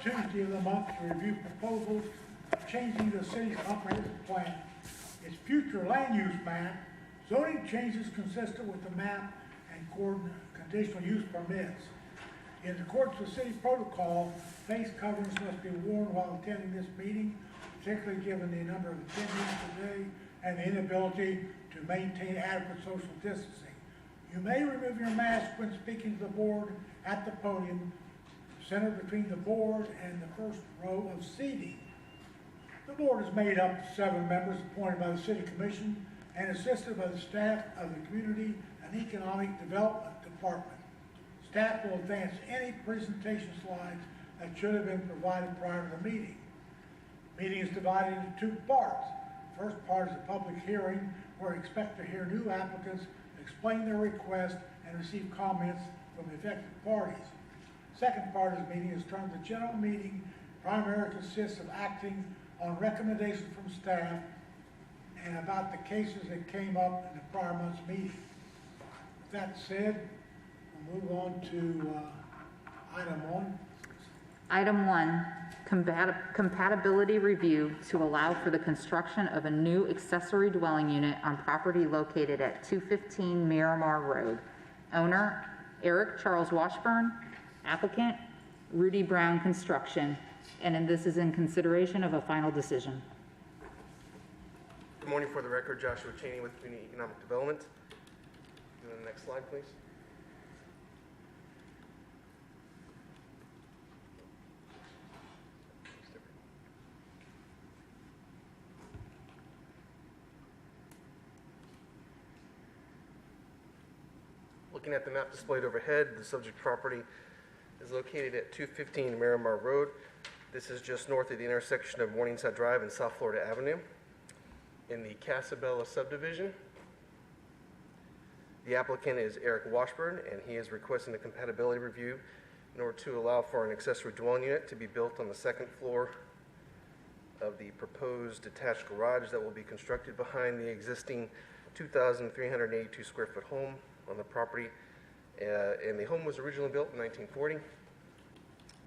Tuesday of the month to review proposals changing the city's comprehensive plan, its future land use map, zoning changes consistent with the map, and conditional use permits. In accordance with city protocol, face coverings must be worn while attending this meeting, particularly given the number of attendees today and the inability to maintain adequate social distancing. You may remove your mask when speaking to the board at the podium, centered between the board and the first row of seating. The board is made up of 7 members appointed by the City Commission and assisted by the staff of the Community and Economic Development Department. Staff will advance any presentation slides that should have been provided prior to the meeting. The meeting is divided into 2 parts. The first part is a public hearing where we expect to hear new applicants explain their request and receive comments from the affected parties. The second part of the meeting is termed the general meeting. Primarily consists of acting on recommendations from staff and about the cases that came up in the prior month's meeting. With that said, we'll move on to item 1. Item 1, compatibility review to allow for the construction of a new accessory dwelling unit on property located at 215 Miramar Road. Owner, Eric Charles Washburn. Applicant, Rudy Brown Construction. And this is in consideration of a final decision. Good morning. For the record, Joshua Cheney with Community Economic Development. Go to the next slide, please. Looking at the map displayed overhead, the subject property is located at 215 Miramar Road. This is just north of the intersection of Morningside Drive and South Florida Avenue in the Casabella subdivision. The applicant is Eric Washburn, and he is requesting a compatibility review in order to allow for an accessory dwelling unit to be built on the 2nd floor of the proposed detached garage that will be constructed behind the existing 2,382 square foot home on the property. And the home was originally built in 1940.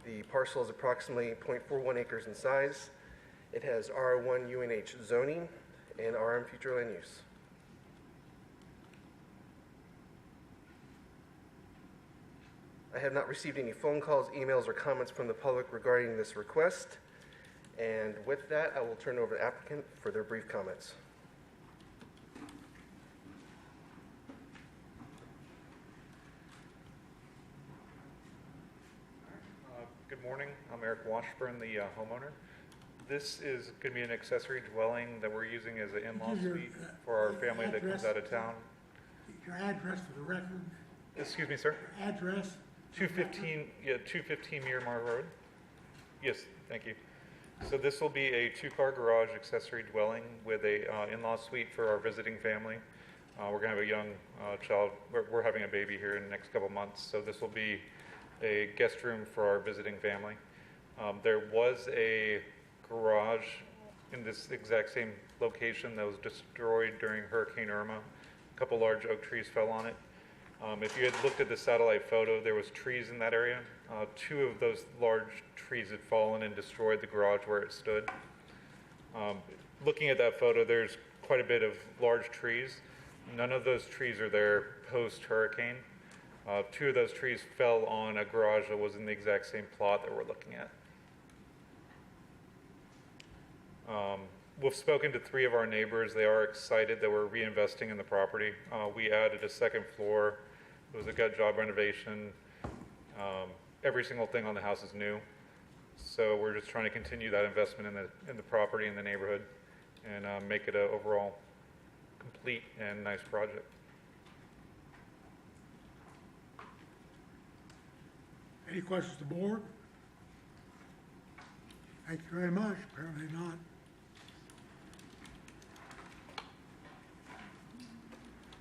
The parcel is approximately 0.41 acres in size. It has R1 UNH zoning and RM future land use. I have not received any phone calls, emails, or comments from the public regarding this request. And with that, I will turn it over to the applicant for their brief comments. Good morning. I'm Eric Washburn, the homeowner. This is going to be an accessory dwelling that we're using as an in-law suite for our family that comes out of town. Your address for the record. Excuse me, sir? Your address. 215 Miramar Road. Yes, thank you. So this will be a 2-car garage accessory dwelling with a in-law suite for our visiting family. We're going to have a young child. We're having a baby here in the next couple months, so this will be a guest room for our visiting family. There was a garage in this exact same location that was destroyed during Hurricane Irma. A couple large oak trees fell on it. If you had looked at the satellite photo, there was trees in that area. 2 of those large trees had fallen and destroyed the garage where it stood. Looking at that photo, there's quite a bit of large trees. None of those trees are there post-hurricane. 2 of those trees fell on a garage that was in the exact same plot that we're looking at. We've spoken to 3 of our neighbors. They are excited that we're reinvesting in the property. We added a 2nd floor. It was a gut job renovation. Every single thing on the house is new. So we're just trying to continue that investment in the property in the neighborhood and make it an overall complete and nice project. Any questions to the board? Thank you very much. Apparently not.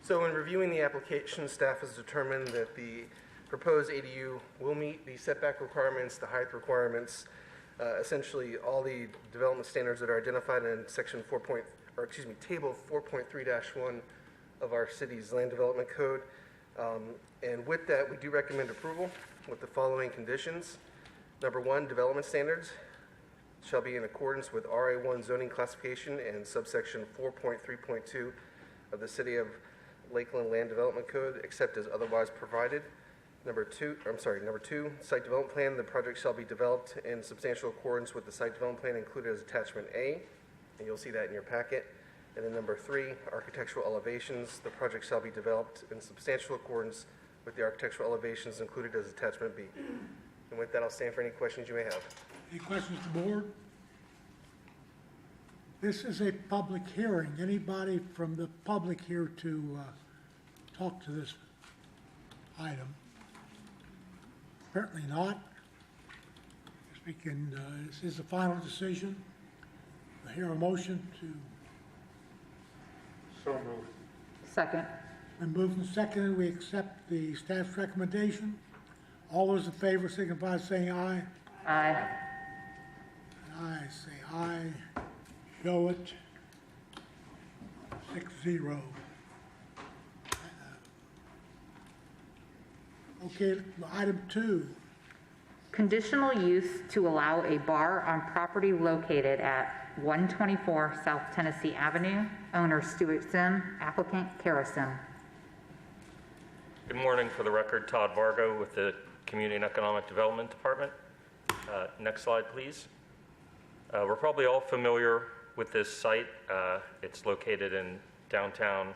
So in reviewing the application, staff has determined that the proposed ADU will meet the setback requirements, the height requirements, essentially all the development standards that are identified in table 4.3-1 of our city's land development code. And with that, we do recommend approval with the following conditions. Number 1, development standards shall be in accordance with RA1 zoning classification and subsection 4.3.2 of the City of Lakeland Land Development Code, except as otherwise provided. Number two, site development plan. The project shall be developed in substantial accordance with the site development plan included as attachment A, and you'll see that in your packet. And then number 3, architectural elevations. The project shall be developed in substantial accordance with the architectural elevations included as attachment B. And with that, I'll stand for any questions you may have. Any questions to the board? This is a public hearing. Anybody from the public here to talk to this item? Apparently not. Guess we can, this is the final decision. I hear a motion to, So moved. Second. been moved and seconded, we accept the staff's recommendation. All those in favor signify by saying aye. Aye. I say aye. Show it. 6-0. Okay, item 2. Conditional use to allow a bar on property located at 124 South Tennessee Avenue. Owner Stuart Sim, applicant Kara Sim. Good morning. For the record, Todd Vargo with the Community and Economic Development Department. Next slide, please. We're probably all familiar with this site. It's located in downtown.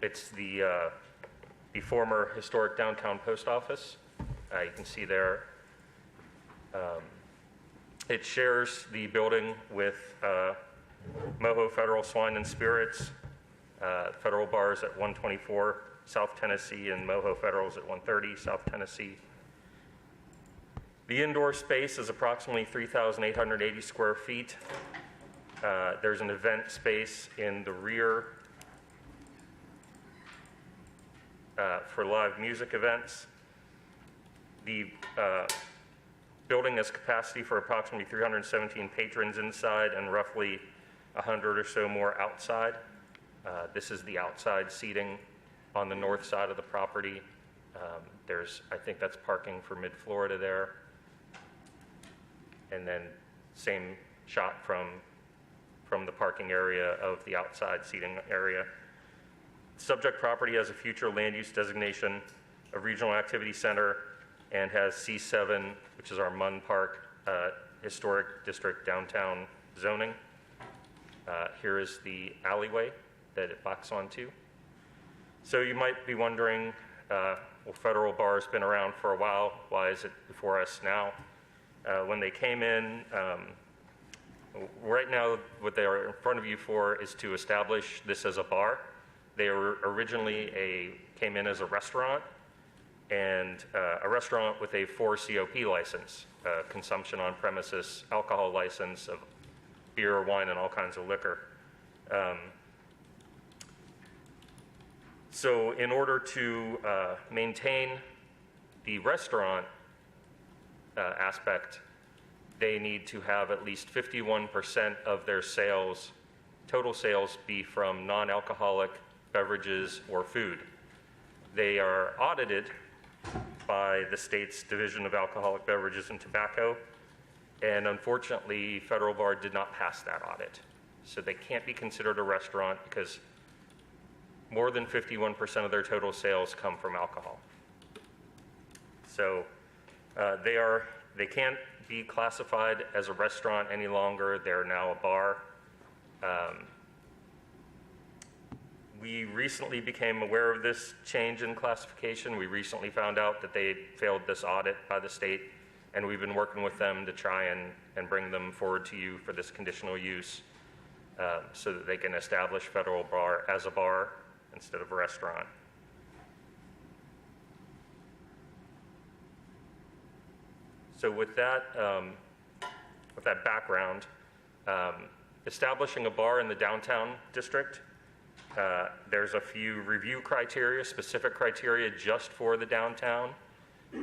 It's the former historic downtown post office. You can see there. It shares the building with Moho Federal Swine and Spirits, Federal Bars at 124 South Tennessee, and Moho Federal's at 130 South Tennessee. The indoor space is approximately 3,880 square feet. There's an event space in the rear for live music events. The building has capacity for approximately 317 patrons inside and roughly 100 or so more outside. This is the outside seating on the north side of the property. I think that's parking for Mid-Florida there. And then same shot from the parking area of the outside seating area. Subject property has a future land use designation of Regional Activity Center and has C7, which is our Munn Park Historic District downtown zoning. Here is the alleyway that it backs onto. So you might be wondering, well, Federal Bar's been around for a while. Why is it before us now? When they came in, right now what they are in front of you for is to establish this as a bar. They were originally came in as a restaurant, and a restaurant with a 4 COP license, consumption on premises alcohol license of beer, wine, and all kinds of liquor. So in order to maintain the restaurant aspect, they need to have at least 51% of their sales, total sales, be from non-alcoholic beverages or food. They are audited by the state's Division of Alcoholic Beverages and Tobacco, and unfortunately, Federal Bar did not pass that audit. So they can't be considered a restaurant because more than 51% of their total sales come from alcohol. So they can't be classified as a restaurant any longer. They're now a bar. We recently became aware of this change in classification. We recently found out that they failed this audit by the state, and we've been working with them to try and bring them forward to you for this conditional use so that they can establish Federal Bar as a bar instead of a restaurant. So with that background, establishing a bar in the downtown district, there's a few review criteria, specific criteria just for the downtown.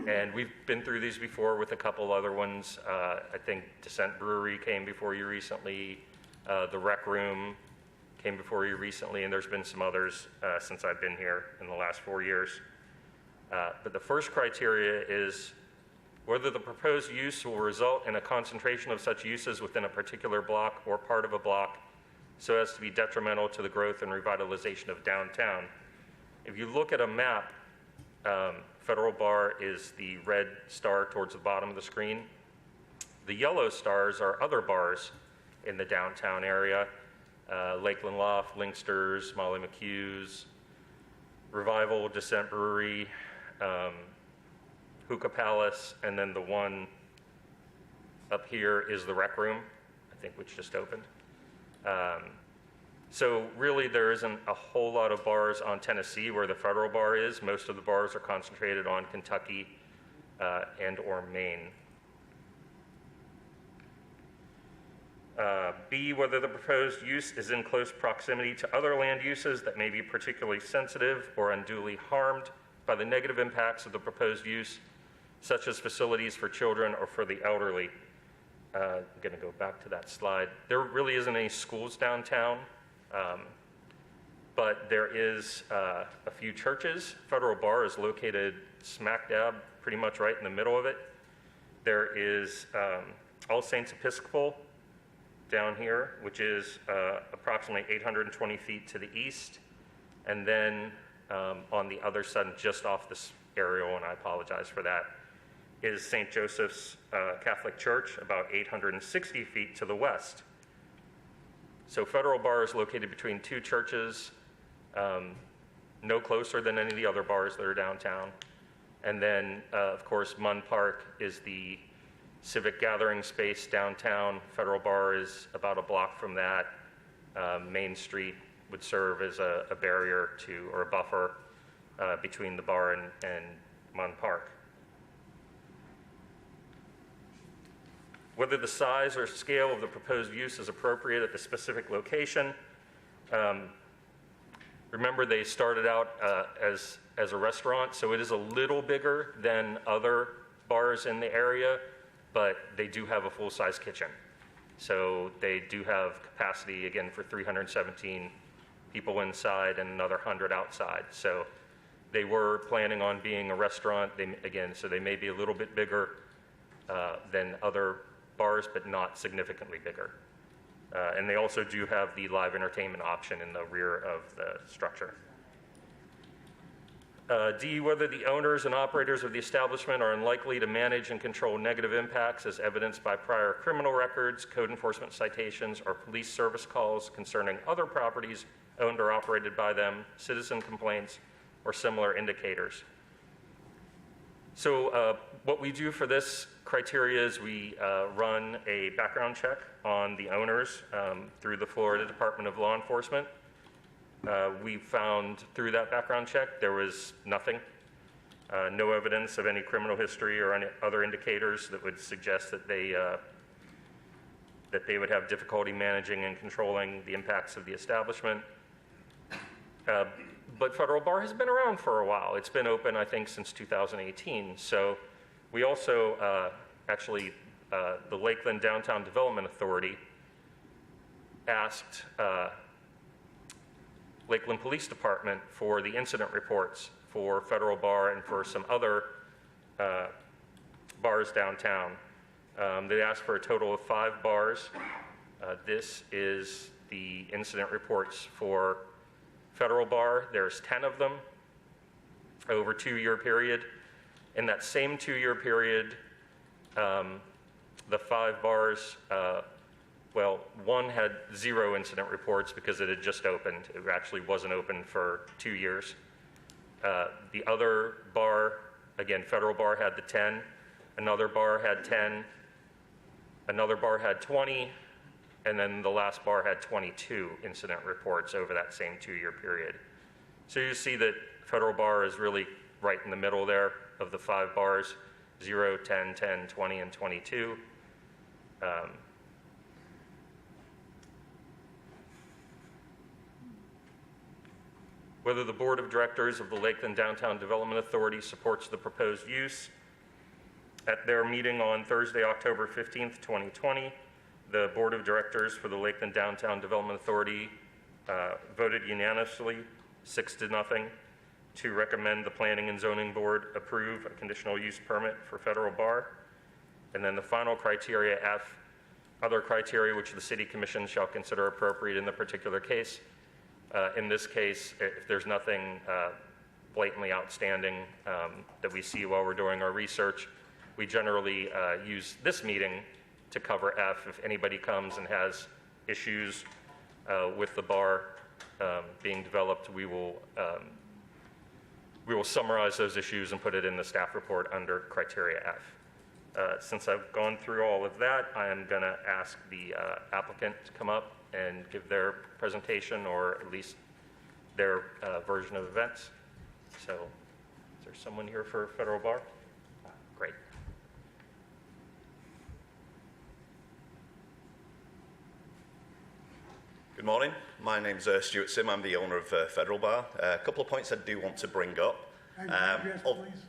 And we've been through these before with a couple other ones. I think Descent Brewery came before you recently. The Rec Room came before you recently, and there's been some others since I've been here in the last 4 years. But the first criteria is whether the proposed use will result in a concentration of such uses within a particular block or part of a block so as to be detrimental to the growth and revitalization of downtown. If you look at a map, Federal Bar is the red star towards the bottom of the screen. The yellow stars are other bars in the downtown area, Lakeland Loft, Linksters, Molly McHugh's, Revival, Descent Brewery, Hookah Palace, and then the one up here is the Rec Room, I think, which just opened. So really there isn't a whole lot of bars on Tennessee where the Federal Bar is. Most of the bars are concentrated on Kentucky and or Maine. B, whether the proposed use is in close proximity to other land uses that may be particularly sensitive or unduly harmed by the negative impacts of the proposed use, such as facilities for children or for the elderly. I'm going to go back to that slide. There really isn't any schools downtown, but there is a few churches. Federal Bar is located smack dab, pretty much right in the middle of it. There is All Saints Episcopal down here, which is approximately 820 feet to the east. And then on the other side, just off this aerial, and I apologize for that, is St. Joseph's Catholic Church, about 860 feet to the west. So Federal Bar is located between two churches, no closer than any of the other bars that are downtown. And then, of course, Munn Park is the civic gathering space downtown. Federal Bar is about a block from that. Main Street would serve as a barrier to, or a buffer between the bar and Munn Park. Whether the size or scale of the proposed use is appropriate at the specific location. Remember, they started out as a restaurant, so it is a little bigger than other bars in the area, but they do have a full-size kitchen. So they do have capacity, again, for 317 people inside and another 100 outside. So they were planning on being a restaurant, so they may be a little bit bigger than other bars, but not significantly bigger. And they also do have the live entertainment option in the rear of the structure. D, whether the owners and operators of the establishment are unlikely to manage and control negative impacts as evidenced by prior criminal records, code enforcement citations, or police service calls concerning other properties owned or operated by them, citizen complaints, or similar indicators. So what we do for this criteria is we run a background check on the owners through the Florida Department of Law Enforcement. We found through that background check there was nothing, no evidence of any criminal history or any other indicators that would suggest that they would have difficulty managing and controlling the impacts of the establishment. But Federal Bar has been around for a while. It's been open, I think, since 2018. So we also the Lakeland Downtown Development Authority asked Lakeland Police Department for the incident reports for Federal Bar and for some other bars downtown. They asked for a total of 5 bars. This is the incident reports for Federal Bar. There's 10 of them over a 2-year period. In that same 2-year period, the 5 bars, one had 0 incident reports because it had just opened. It actually wasn't open for 2 years. The other bar, again, Federal Bar had the 10. Another bar had 10. Another bar had 20. And then the last bar had 22 incident reports over that same 2-year period. So you see that Federal Bar is really right in the middle there of the 5 bars, 0, 10, 10, 20, and 22. Whether the Board of Directors of the Lakeland Downtown Development Authority supports the proposed use. At their meeting on Thursday, October 15th, 2020, the Board of Directors for the Lakeland Downtown Development Authority voted unanimously, 6-0, to recommend the Planning and Zoning Board approve a conditional use permit for Federal Bar. And then the final criteria, F, other criteria which the City Commission shall consider appropriate in the particular case. In this case, if there's nothing blatantly outstanding that we see while we're doing our research, we generally use this meeting to cover F. If anybody comes and has issues with the bar being developed, we will summarize those issues and put it in the staff report under criteria F. Since I've gone through all of that, I am going to ask the applicant to come up and give their presentation, or at least their version of events. So, is there someone here for Federal Bar? Great. Good morning. My name's Stuart Sim. I'm the owner of Federal Bar. A couple of points I do want to bring up. Address, please.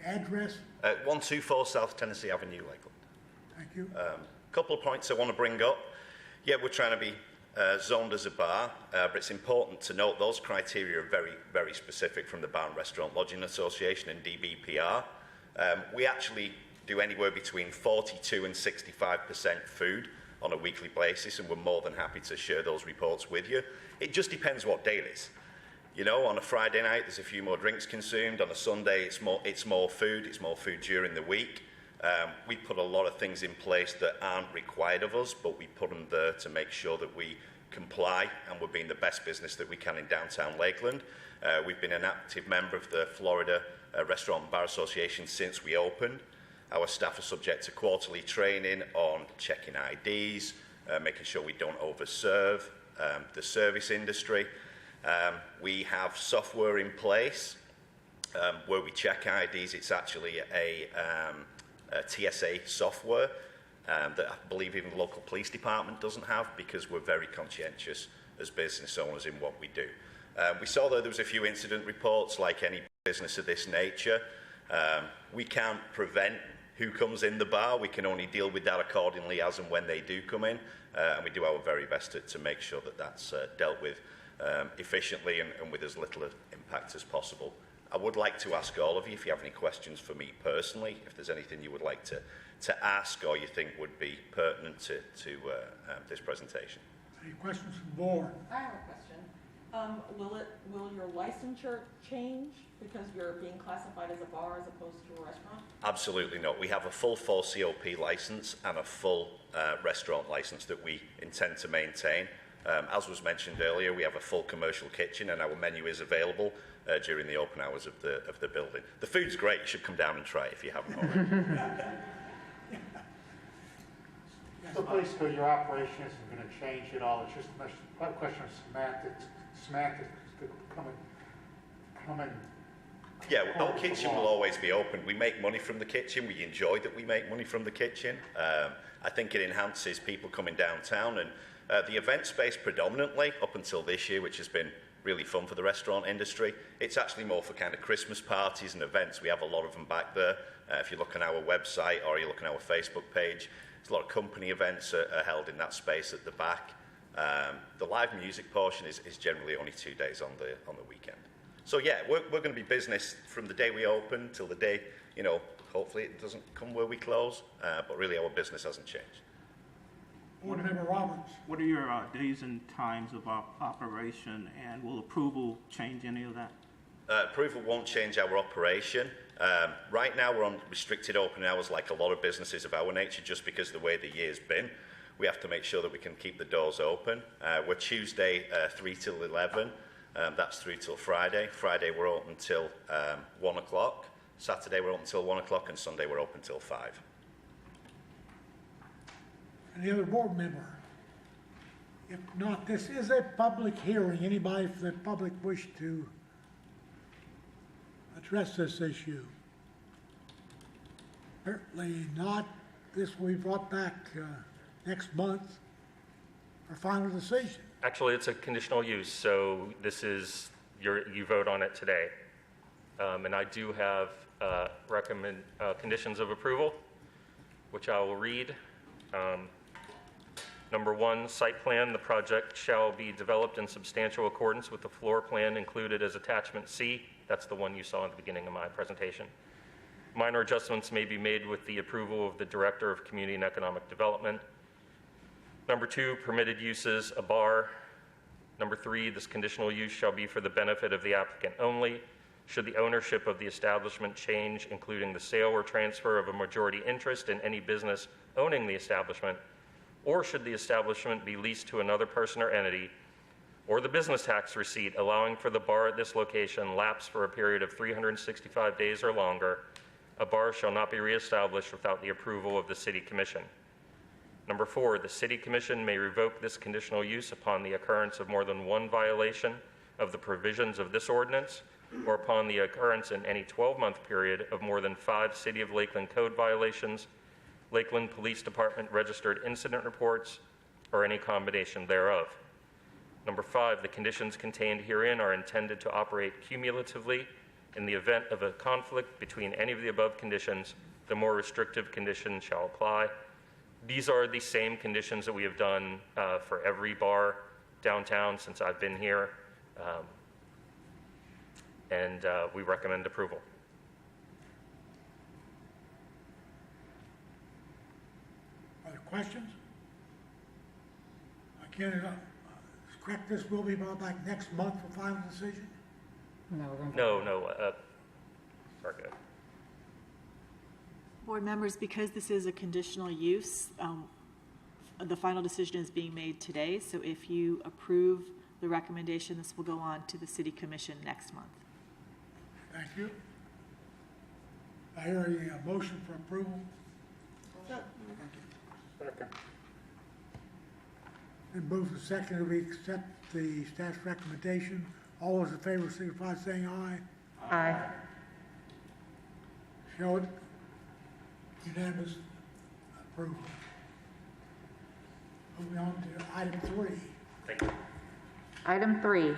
Address. 124 South Tennessee Avenue, Lakeland. Thank you. Couple of points I want to bring up. Yeah, we're trying to be zoned as a bar, but it's important to note those criteria are very, very specific from the Bar and Restaurant Lodging Association and DBPR. We actually do anywhere between 42 and 65% food on a weekly basis, and we're more than happy to share those reports with you. It just depends what day it is. You know, on a Friday night, there's a few more drinks consumed. On a Sunday, it's more food. It's more food during the week. We put a lot of things in place that aren't required of us, but we put them there to make sure that we comply and we're being the best business that we can in downtown Lakeland. We've been an active member of the Florida Restaurant and Bar Association since we opened. Our staff are subject to quarterly training on checking IDs, making sure we don't overserve the service industry. We have software in place where we check IDs. It's actually a TSA software that I believe even the local police department doesn't have, because we're very conscientious as business owners in what we do. We saw that there was a few incident reports, like any business of this nature. We can't prevent who comes in the bar. We can only deal with that accordingly as and when they do come in, and we do our very best to make sure that that's dealt with efficiently and with as little impact as possible. I would like to ask all of you if you have any questions for me personally, if there's anything you would like to ask or you think would be pertinent to this presentation. Any questions from the board? I have a question. Will your licensure change because you're being classified as a bar as opposed to a restaurant? Absolutely not. We have a full 4COP license and a full restaurant license that we intend to maintain. As was mentioned earlier, we have a full commercial kitchen and our menu is available during the open hours of the building. The food's great. You should come down and try it if you haven't already. So basically, your operation isn't going to change at all. It's just a question of semantics to come in. Yeah, our kitchen will always be open. We make money from the kitchen. We enjoy that we make money from the kitchen. I think it enhances people coming downtown, and the event space predominantly up until this year, which has been really fun for the restaurant industry. It's actually more for kind of Christmas parties and events. We have a lot of them back there. If you look on our website or you look on our Facebook page, there's a lot of company events are held in that space at the back. The live music portion is generally only 2 days on the weekend. So yeah, we're going to be business from the day we open till the day, you know, hopefully it doesn't come where we close, but really our business hasn't changed. Board Member Roberts. What are your days and times of operation, and will approval change any of that? Approval won't change our operation. Right now we're on restricted open hours like a lot of businesses of our nature, just because of the way the year's been. We have to make sure that we can keep the doors open. We're Tuesday 3 till 11. That's through till Friday. Friday we're open till 1 o'clock. Saturday we're open till 1 o'clock, and Sunday we're open till 5. Any other board member? If not, this is a public hearing. Anybody from the public wish to address this issue? Apparently not. This will be brought back next month for final decision. Actually, it's a conditional use, so this is, you vote on it today. And I do have conditions of approval, which I will read. Number 1, site plan. The project shall be developed in substantial accordance with the floor plan included as attachment C. That's the one you saw at the beginning of my presentation. Minor adjustments may be made with the approval of the Director of Community and Economic Development. Number 2, permitted uses, a bar. Number 3, this conditional use shall be for the benefit of the applicant only. Should the ownership of the establishment change, including the sale or transfer of a majority interest in any business owning the establishment, or should the establishment be leased to another person or entity, or the business tax receipt allowing for the bar at this location lapse for a period of 365 days or longer, a bar shall not be reestablished without the approval of the City Commission. Number 4, the City Commission may revoke this conditional use upon the occurrence of more than one violation of the provisions of this ordinance, or upon the occurrence in any 12-month period of more than 5 City of Lakeland code violations, Lakeland Police Department registered incident reports, or any combination thereof. Number 5, the conditions contained herein are intended to operate cumulatively. In the event of a conflict between any of the above conditions, the more restrictive condition shall apply. These are the same conditions that we have done for every bar downtown since I've been here, and we recommend approval. Other questions? Again, correct, this will be brought back next month for final decision? No, we're going to. No, sorry, go ahead. Board members, because this is a conditional use, the final decision is being made today, so if you approve the recommendation, this will go on to the City Commission next month. Thank you. I hear a motion for approval. Second. Then move to second, that we accept the staff's recommendation. All those in favor signify by saying aye. Aye. Show it. Unanimous approval. Moving on to item 3. Thank you. Item 3,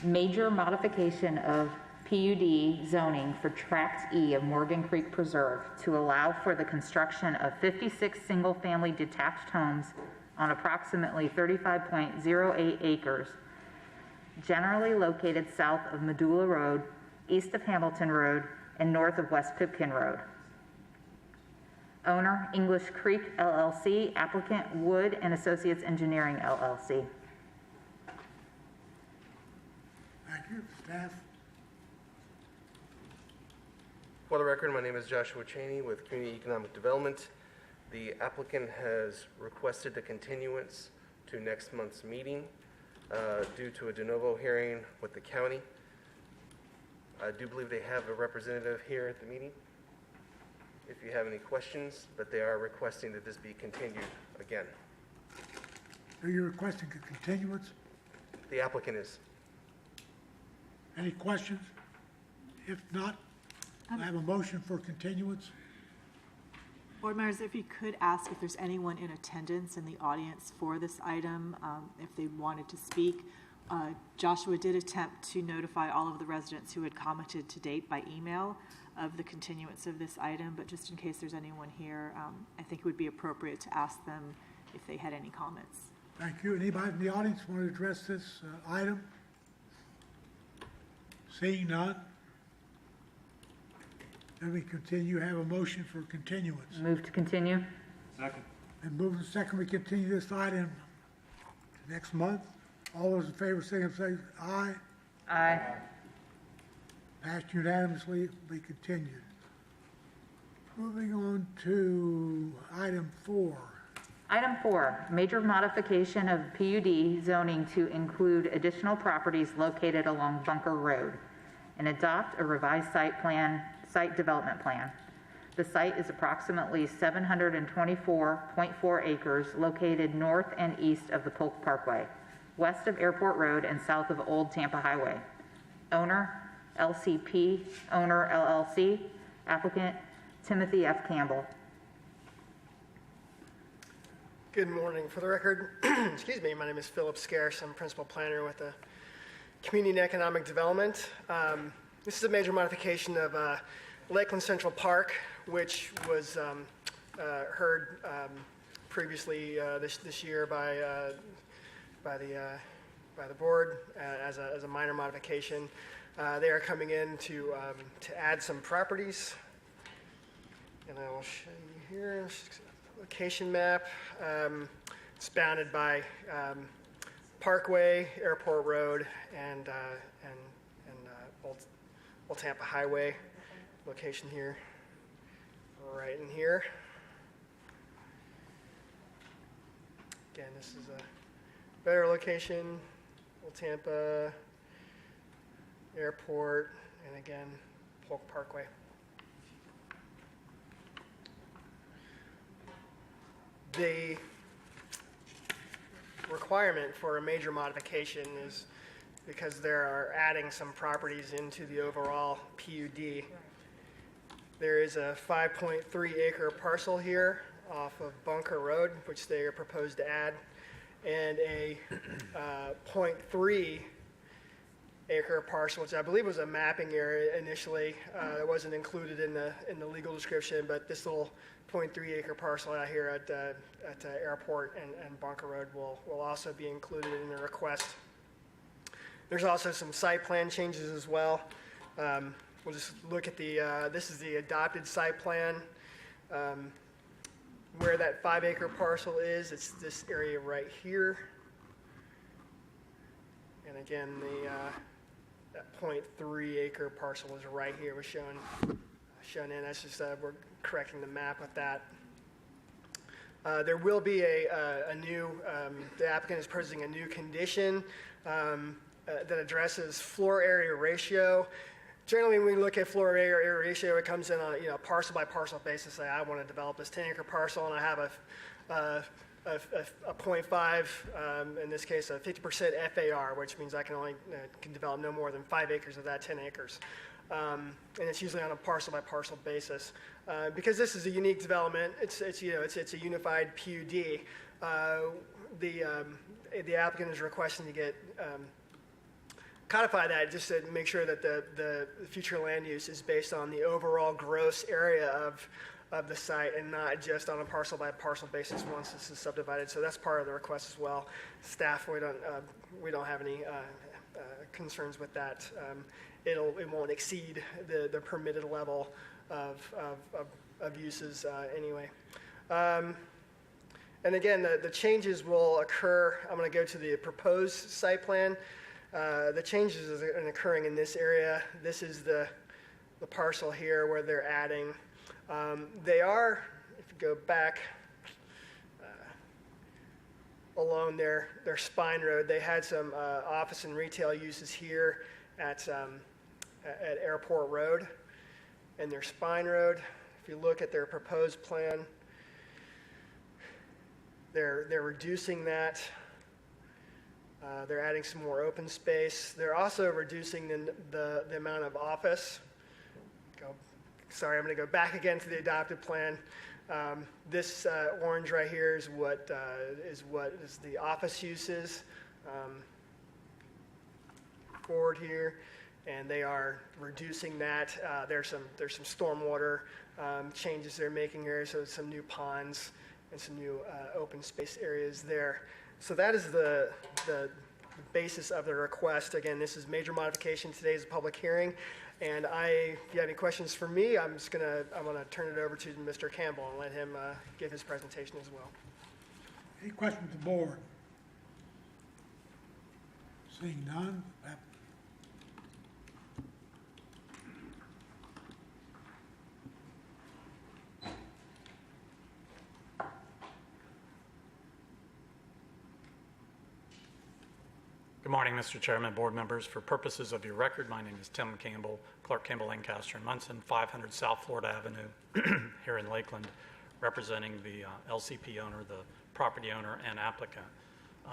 major modification of PUD zoning for Tract E of Morgan Creek Preserve to allow for the construction of 56 single-family detached homes on approximately 35.08 acres, generally located south of Medulla Road, east of Hamilton Road, and north of West Pipkin Road. Owner, English Creek LLC. Applicant, Wood and Associates Engineering LLC. Thank you. Staff? For the record, my name is Joshua Cheney with Community Economic Development. The applicant has requested a continuance to next month's meeting due to a de novo hearing with the county. I do believe they have a representative here at the meeting if you have any questions, but they are requesting that this be continued again. Are you requesting a continuance? The applicant is. Any questions? If not, I have a motion for continuance. Board members, if you could ask if there's anyone in attendance in the audience for this item, if they wanted to speak. Joshua did attempt to notify all of the residents who had commented to date by email of the continuance of this item, but just in case there's anyone here, I think it would be appropriate to ask them if they had any comments. Thank you. Anybody in the audience want to address this item? Seeing none, then we continue. Have a motion for continuance. Move to continue. Second. And moving second, we continue this item to next month. All those in favor, say aye. Aye. Passed unanimously, be continued. Moving on to item 4. Item 4, major modification of PUD zoning to include additional properties located along Bunker Road and adopt a revised site development plan. The site is approximately 724.4 acres located north and east of the Polk Parkway, west of Airport Road and south of Old Tampa Highway. Owner, LCP Owner LLC. Applicant, Timothy F. Campbell. Good morning. For the record, excuse me, my name is Philip Scarce. I'm principal planner with the Community and Economic Development. This is a major modification of Lakeland Central Park, which was heard previously this year by the board as a minor modification. They are coming in to add some properties, and I will show you here. Location map. It's bounded by Parkway, Airport Road, and Old Tampa Highway. Location here, right in here. Again, this is a better location. Old Tampa Airport, and again, Polk Parkway. The requirement for a major modification is because they are adding some properties into the overall PUD. There is a 5.3 acre parcel here off of Bunker Road, which they are proposed to add, and a 0.3 acre parcel, which I believe was a mapping area initially. It wasn't included in the legal description, but this little 0.3 acre parcel out here at Airport and Bunker Road will also be included in the request. There's also some site plan changes as well. We'll just look at this is the adopted site plan. Where that 5 acre parcel is, it's this area right here. And again, that 0.3 acre parcel is right here, was shown in. That's just, we're correcting the map with that. There will be a new, the applicant is proposing a new condition that addresses floor area ratio. Generally, when we look at floor area ratio, it comes in on a parcel by parcel basis. Say, I want to develop this 10 acre parcel, and I have a 0.5, in this case, a 50% FAR, which means I can only can develop no more than 5 acres of that 10 acres. And it's usually on a parcel by parcel basis. Because this is a unique development, it's a unified PUD. The applicant is requesting to get codify that just to make sure that the future land use is based on the overall gross area of the site and not just on a parcel by parcel basis once this is subdivided. So that's part of the request as well. Staff, we don't have any concerns with that. It won't exceed the permitted level of uses anyway. And again, the changes will occur. I'm going to go to the proposed site plan. The changes are occurring in this area. This is the parcel here where they're adding. They are, if you go back along their spine road, they had some office and retail uses here at Airport Road and their spine road. If you look at their proposed plan, they're reducing that. They're adding some more open space. They're also reducing the amount of office. Sorry, I'm going to go back again to the adopted plan. This orange right here is what is the office uses forward here, and they are reducing that. There's some stormwater changes they're making here, so some new ponds and some new open space areas there. So that is the basis of the request. Again, this is major modification. Today is a public hearing. And if you have any questions for me, I'm gonna turn it over to Mr. Campbell and let him give his presentation as well. Any questions from the board? Seeing none, Good morning, Mr. Chairman, board members. For purposes of your record, my name is Tim Campbell, Clark Campbell, Lancaster and Munson, 500 South Florida Avenue here in Lakeland, representing the LCP owner, the property owner, and applicant.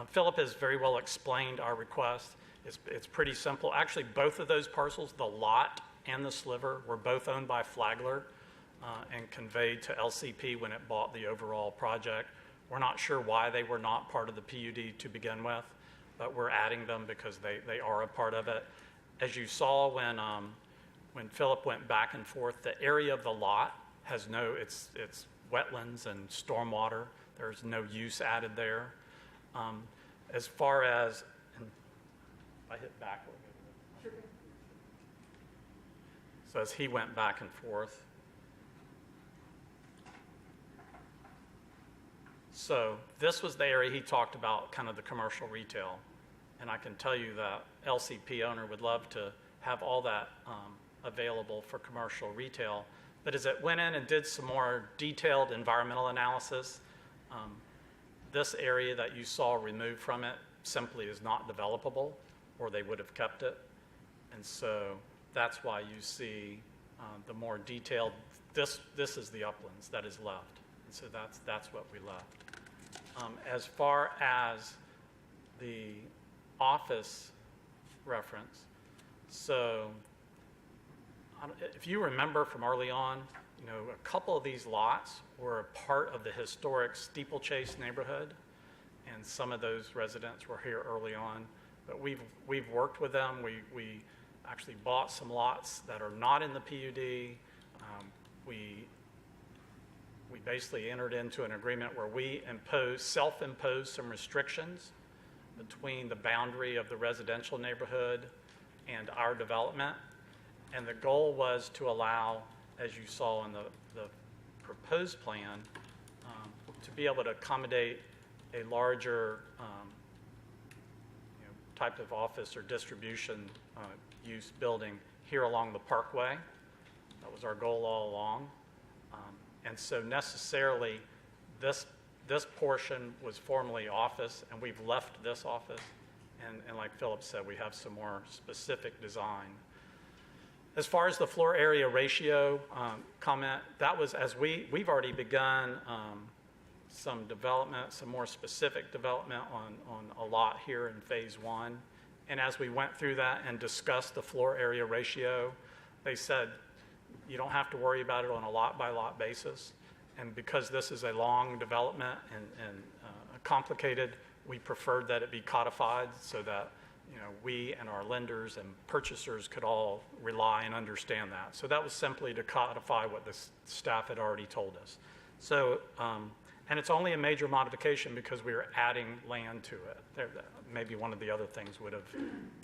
Philip has very well explained our request. It's pretty simple. Actually, both of those parcels, the lot and the sliver, were both owned by Flagler and conveyed to LCP when it bought the overall project. We're not sure why they were not part of the PUD to begin with, but we're adding them because they are a part of it. As you saw when Philip went back and forth, the area of the lot has it's wetlands and stormwater. There's no use added there. As far as, and if I hit back, so as he went back and forth. So this was the area he talked about, kind of the commercial retail. And I can tell you that LCP owner would love to have all that available for commercial retail. But as it went in and did some more detailed environmental analysis, this area that you saw removed from it simply is not developable, or they would have kept it. And so that's why you see the more detailed, this is the uplands that is left. And so that's what we left. As far as the office reference, so if you remember from early on, you know, a couple of these lots were a part of the historic Steeplechase neighborhood, and some of those residents were here early on. But we've worked with them. We actually bought some lots that are not in the PUD. We basically entered into an agreement where we self-imposed some restrictions between the boundary of the residential neighborhood and our development. And the goal was to allow, as you saw in the proposed plan, to be able to accommodate a larger type of office or distribution use building here along the parkway. That was our goal all along. And so necessarily this portion was formerly office, and we've left this office. And like Philip said, we have some more specific design. As far as the floor area ratio comment, that was as we've already begun some development, some more specific development on a lot here in phase one. And as we went through that and discussed the floor area ratio, they said, you don't have to worry about it on a lot by lot basis. And because this is a long development and complicated, we preferred that it be codified so that we and our lenders and purchasers could all rely and understand that. So that was simply to codify what the staff had already told us. So, and it's only a major modification because we were adding land to it. Maybe one of the other things would have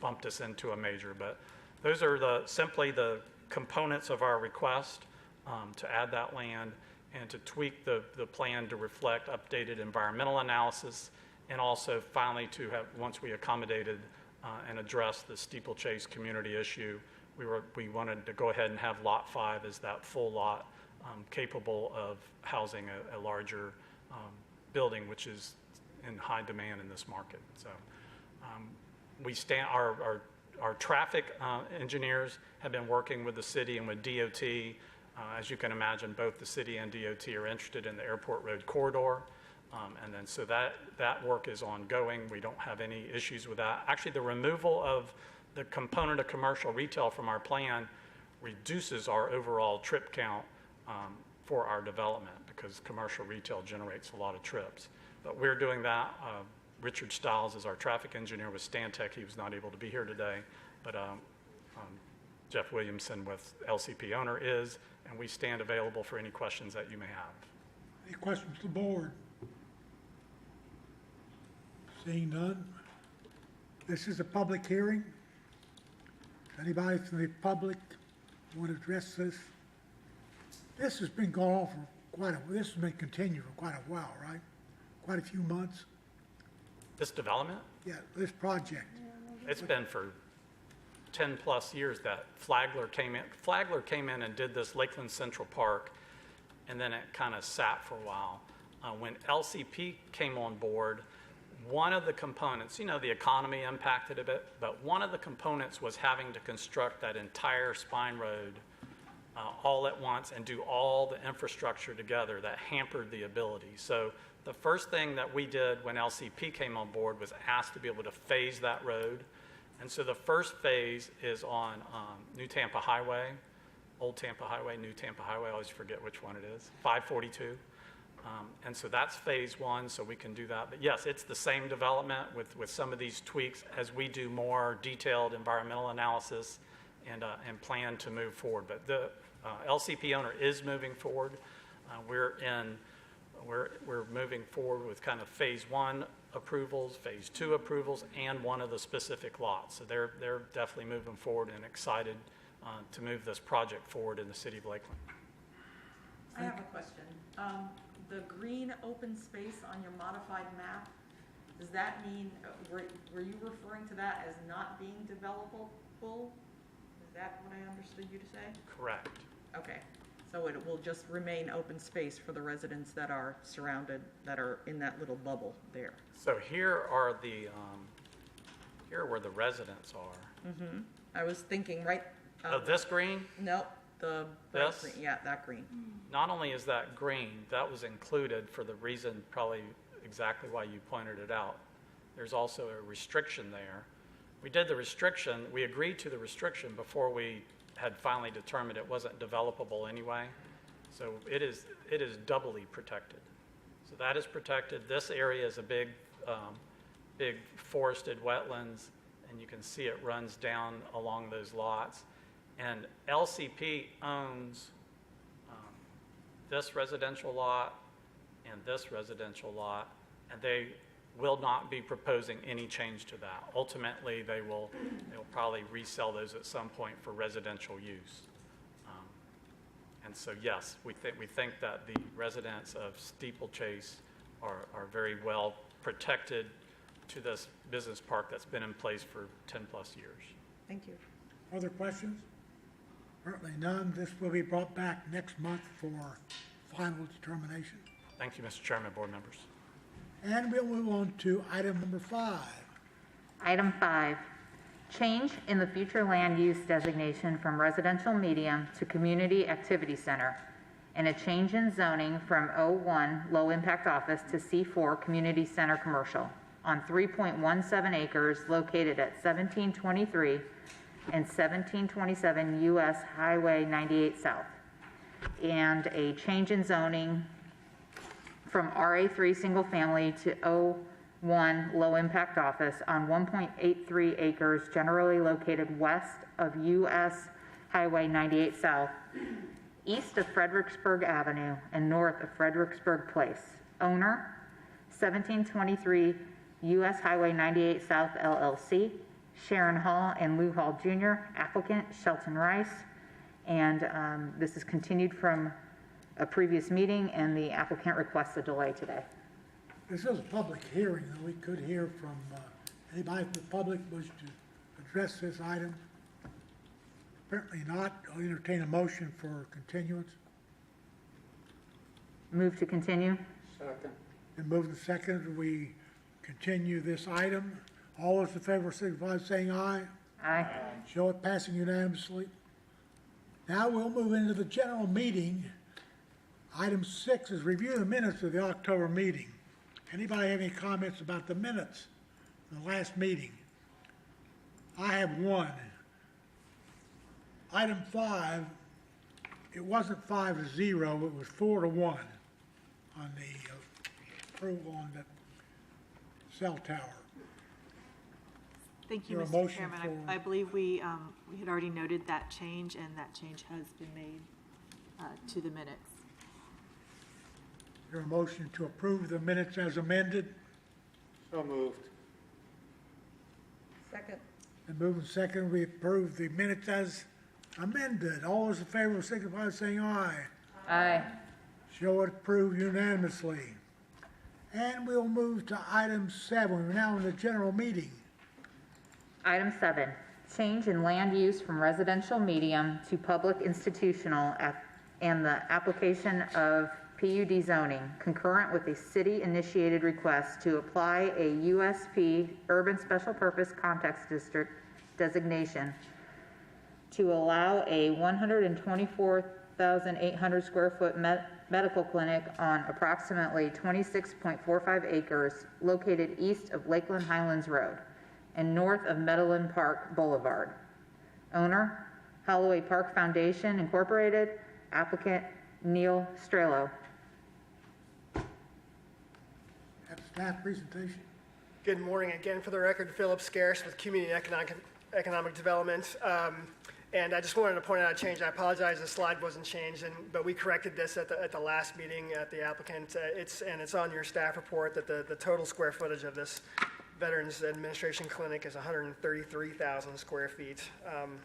bumped us into a major, but those are simply the components of our request to add that land and to tweak the plan to reflect updated environmental analysis, and also finally to have, once we accommodated and addressed the Steeplechase community issue, we wanted to go ahead and have Lot 5 as that full lot capable of housing a larger building, which is in high demand in this market. So our traffic engineers have been working with the city and with DOT. As you can imagine, both the city and DOT are interested in the airport road corridor. And then so that work is ongoing. We don't have any issues with that. Actually, the removal of the component of commercial retail from our plan reduces our overall trip count for our development because commercial retail generates a lot of trips. But we're doing that. Richard Stiles is our traffic engineer with Stantec. He was not able to be here today, but Jeff Williamson with LCP owner is, and we stand available for any questions that you may have. Any questions to the board? Seeing none. This is a public hearing. Anybody from the public want to address this? This has been going on for this has been continuing for quite a while, right? Quite a few months. This development? Yeah, this project. It's been for 10 plus years that Flagler came in. Flagler came in and did this Lakeland Central Park, and then it kind of sat for a while. When LCP came on board, one of the components, the economy impacted a bit, but one of the components was having to construct that entire spine road all at once and do all the infrastructure together that hampered the ability. So the first thing that we did when LCP came on board was asked to be able to phase that road. And so the first phase is on New Tampa Highway, Old Tampa Highway, New Tampa Highway, I always forget which one it is, 542. And so that's phase one, so we can do that. But yes, it's the same development with some of these tweaks as we do more detailed environmental analysis and plan to move forward. But the LCP owner is moving forward. We're in we're moving forward with kind of phase 1 approvals, phase 2 approvals, and one of the specific lots. So they're definitely moving forward and excited to move this project forward in the city of Lakeland. I have a question. The green open space on your modified map, does that mean, were you referring to that as not being developable? Is that what I understood you to say? Correct. Okay, so it will just remain open space for the residents that are surrounded, that are in that little bubble there? So here are the, here are where the residents are. Mm-hmm. I was thinking right. This green? Nope, the bright This? green, yeah, that green. Not only is that green, that was included for the reason probably exactly why you pointed it out. There's also a restriction there. We did the restriction, we agreed to the restriction before we had finally determined it wasn't developable anyway. So it is doubly protected. So that is protected. This area is a big forested wetlands, and you can see it runs down along those lots. And LCP owns this residential lot and this residential lot, and they will not be proposing any change to that. Ultimately, they'll probably resell those at some point for residential use. And so, yes, we think that the residents of Steeplechase are very well protected to this business park that's been in place for 10 plus years. Thank you. Other questions? Apparently none. This will be brought back next month for final determination. Thank you, Mr. Chairman, board members. And we'll move on to item number 5. Item 5, change in the future land use designation from residential medium to community activity center, and a change in zoning from O1 low impact office to C4 community center commercial on 3.17 acres located at 1723 and 1727 US Highway 98 South, and a change in zoning from RA3 single family to O1 low impact office on 1.83 acres generally located west of US Highway 98 South, east of Fredericksburg Avenue and north of Fredericksburg Place. Owner, 1723 US Highway 98 South LLC, Sharon Hall and Lou Hall Jr., applicant Shelton Rice. And this is continued from a previous meeting, and the applicant requests a delay today. This is a public hearing, and we could hear from anybody from the public wish to address this item. Apparently not. I'll entertain a motion for continuance. Move to continue. Second. And move the second, we continue this item. All those in favor signify by saying aye. Aye. Show it passing unanimously. Now we'll move into the general meeting. Item 6 is review the minutes of the October meeting. Anybody have any comments about the minutes of the last meeting? I have one. Item 5, it wasn't 5-0, it was 4-1 on the approval on the cell tower. Thank you, Your Mr. motion Chairman. for- I believe we had already noted that change, and that change has been made to the minutes. Your motion to approve the minutes as amended? So moved. Second. And moving second, we approve the minutes as amended. All those in favor signify by saying aye. Aye. Show it approved unanimously. And we'll move to item 7. We're now in the general meeting. Item 7, change in land use from residential medium to public institutional and the application of PUD zoning concurrent with a city-initiated request to apply a USP, Urban Special Purpose Context District designation to allow a 124,800 square foot medical clinic on approximately 26.45 acres located east of Lakeland Highlands Road and north of Meadowland Park Boulevard. Owner, Holloway Park Foundation Incorporated, applicant Neil Strelo. Have staff presentation. Good morning again. For the record, Philip Scarce with Community and Economic Development. And I just wanted to point out a change. I apologize, the slide wasn't changed, but we corrected this at the last meeting at the applicant. It's on your staff report that the total square footage of this Veterans Administration Clinic is 133,000 square feet,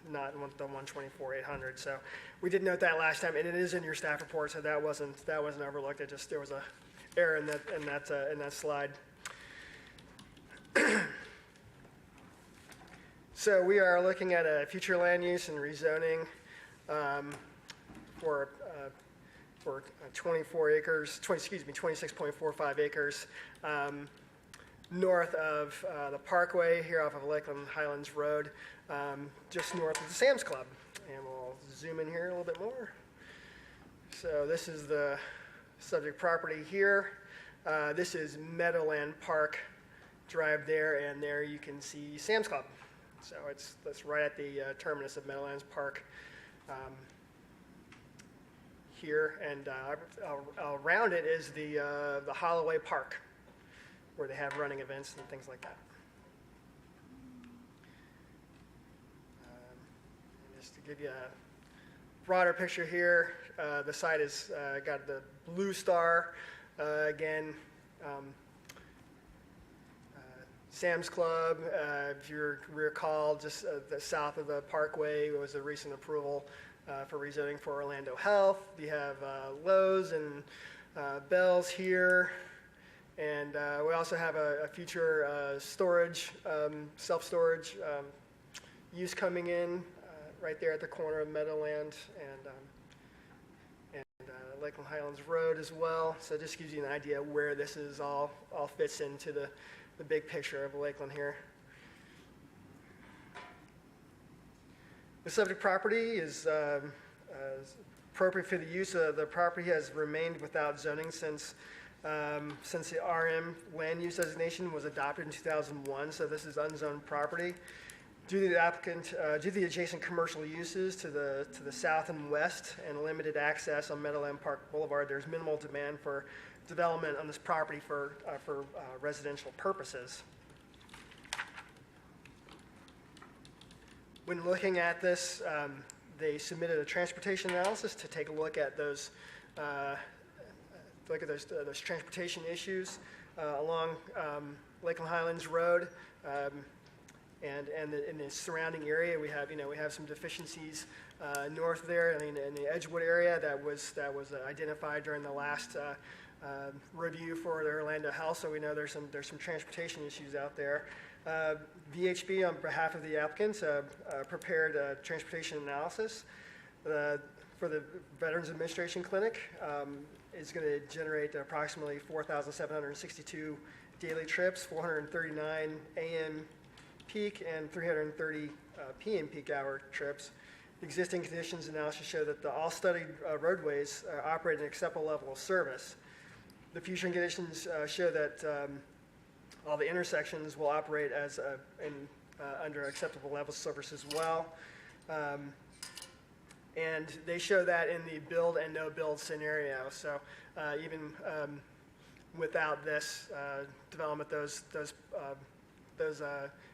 not the 124,800. So we did note that last time, and it is in your staff report, so that wasn't overlooked. There was a error in that slide. So we are looking at a future land use and rezoning for 24 acres, 26.45 acres north of the Parkway here off of Lakeland Highlands Road, just north of the Sam's Club. And we'll zoom in here a little bit more. So this is the subject property here. This is Meadowland Park. Drive there, and there you can see Sam's Club. So that's right at the terminus of Meadowlands Park here, and around it is the Holloway Park, where they have running events and things like that. Just to give you a broader picture here, the site has got the Blue Star again. Sam's Club, if you recall, just the south of the Parkway was a recent approval for rezoning for Orlando Health. You have Lowe's and Bell's here, and we also have a future storage, self-storage use coming in right there at the corner of Meadowland and Lakeland Highlands Road as well. So it just gives you an idea where this is all fits into the big picture of Lakeland here. The subject property is appropriate for the use. The property has remained without zoning since the RM land use designation was adopted in 2001. So this is unzoned property. Due to the adjacent commercial uses to the south and west and limited access on Meadowland Park Boulevard, there's minimal demand for development on this property for residential purposes. When looking at this, they submitted a transportation analysis to take a look at those transportation issues along Lakeland Highlands Road. And in the surrounding area, we have some deficiencies north there. I mean, in the Edgewood area, that was identified during the last review for the Orlando Health. So we know there's some transportation issues out there. VHB, on behalf of the applicants, prepared a transportation analysis for the Veterans Administration Clinic. Is going to generate approximately 4,762 daily trips, 439 AM peak and 330 PM peak hour trips. Existing conditions analysis show that all studied roadways operate at an acceptable level of service. The future conditions show that all the intersections will operate as under acceptable levels of service as well. And they show that in the build and no build scenario. So even without this development, those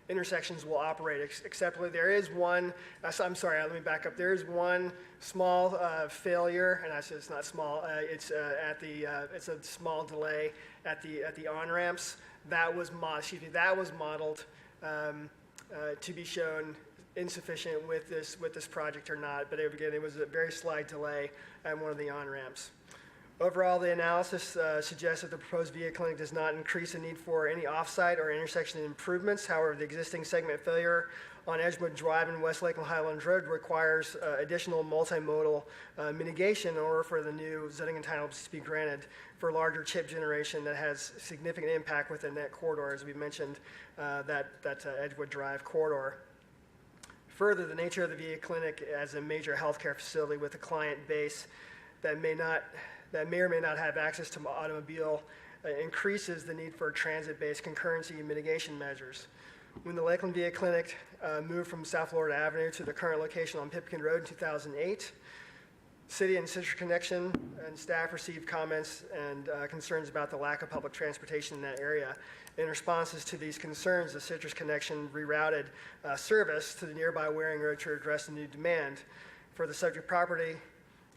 intersections will operate acceptably. There is one, I'm sorry, let me back up. There is one small failure, and I said it's not small. It's a small delay at the on-ramps. That was modeled to be shown insufficient with this project or not. But again, it was a very slight delay at one of the on-ramps. Overall, the analysis suggests that the proposed VA clinic does not increase the need for any off-site or intersection improvements. However, the existing segment failure on Edgewood Drive and West Lakeland Highlands Road requires additional multimodal mitigation in order for the new zoning entitlements to be granted for larger chip generation that has significant impact within that corridor, as we mentioned, that Edgewood Drive corridor. Further, the nature of the VA clinic as a major healthcare facility with a client base that may or may not have access to automobile increases the need for transit-based concurrency and mitigation measures. When the Lakeland VA Clinic moved from South Florida Avenue to the current location on Pipkin Road in 2008, City and Citrus Connection and staff received comments and concerns about the lack of public transportation in that area. In responses to these concerns, the Citrus Connection rerouted service to the nearby Waring Road to address the new demand. For the subject property,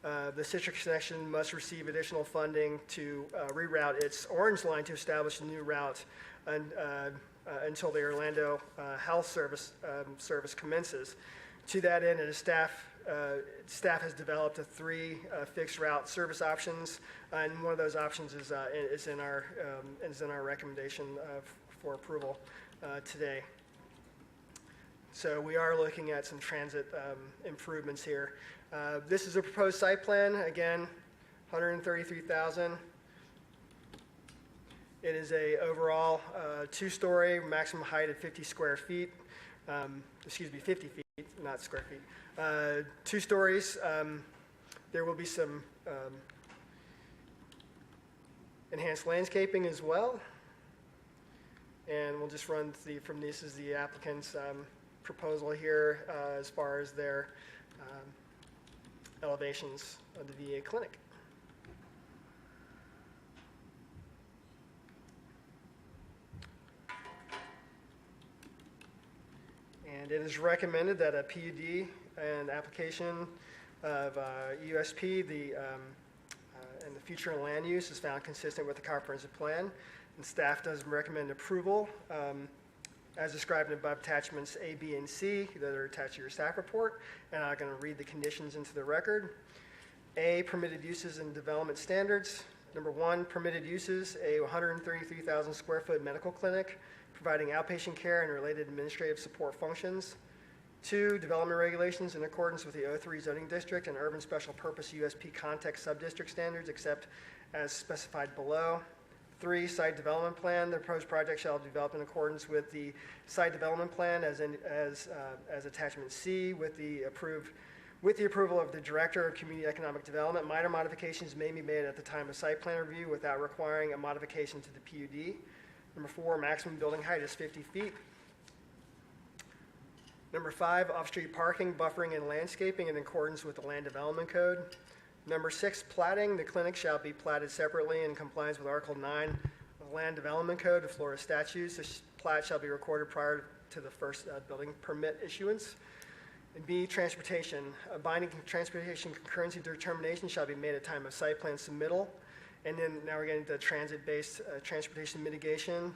the Citrus Connection must receive additional funding to reroute its Orange Line to establish a new route until the Orlando Health Service commences. To that end, staff has developed 3 fixed route service options, and one of those options is in our recommendation for approval today. So we are looking at some transit improvements here. This is a proposed site plan. Again, $133,000. It is a overall 2-story, maximum height of 50 square feet. 50 feet, not square feet. 2 stories. There will be some enhanced landscaping as well. And we'll just run from this is the applicant's proposal here as far as their elevations of the VA clinic. And it is recommended that a PUD and application of USP and the future land use is found consistent with the comprehensive plan. And staff does recommend approval as described in above attachments A, B, and C that are attached to your staff report. And I'm going to read the conditions into the record. A, permitted uses and development standards. Number 1, permitted uses, a 133,000 square foot medical clinic providing outpatient care and related administrative support functions. 2, development regulations in accordance with the O3 zoning district and urban special purpose USP context subdistrict standards except as specified below. 3, site development plan. The proposed project shall be developed in accordance with the site development plan as attachment C with the approval of the Director of Community Economic Development. Minor modifications may be made at the time of site plan review without requiring a modification to the PUD. Number 4, maximum building height is 50 feet. Number 5, off-street parking, buffering, and landscaping in accordance with the Land Development Code. Number 6, platting. The clinic shall be platted separately in compliance with Article 9 of the Land Development Code of Florida statutes. This plat shall be recorded prior to the first building permit issuance. And B, transportation. A binding transportation concurrency determination shall be made at time of site plan submittal. And then now we're getting to transit-based transportation mitigation.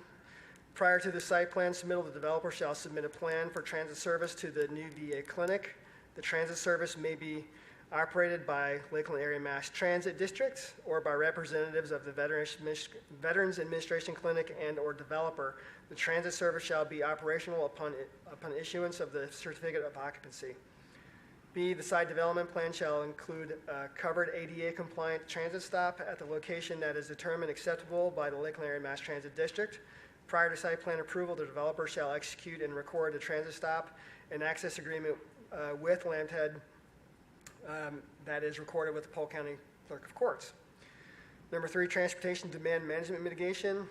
Prior to the site plan submittal, the developer shall submit a plan for transit service to the new VA clinic. The transit service may be operated by Lakeland Area Mass Transit District or by representatives of the Veterans Administration Clinic and or developer. The transit service shall be operational upon issuance of the certificate of occupancy. B, the site development plan shall include a covered ADA compliant transit stop at the location that is determined acceptable by the Lakeland Area Mass Transit District. Prior to site plan approval, the developer shall execute and record the transit stop and access agreement with LAMTED that is recorded with the Polk County Clerk of Courts. Number 3, transportation demand management mitigation.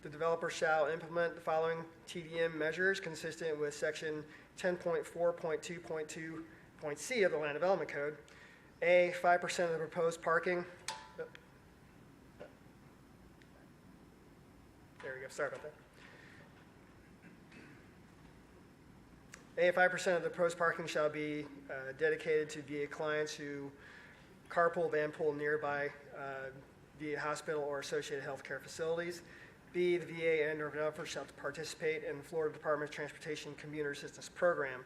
The developer shall implement the following TDM measures consistent with section 10.4.2.2.c of the Land Development Code. A, 5% of the proposed parking. There we go, sorry about that. A, 5% of the proposed parking shall be dedicated to VA clients who carpool, vanpool nearby VA hospital or associated healthcare facilities. B, the VA and or developer shall participate in the Florida Department of Transportation Commuter Assistance Program.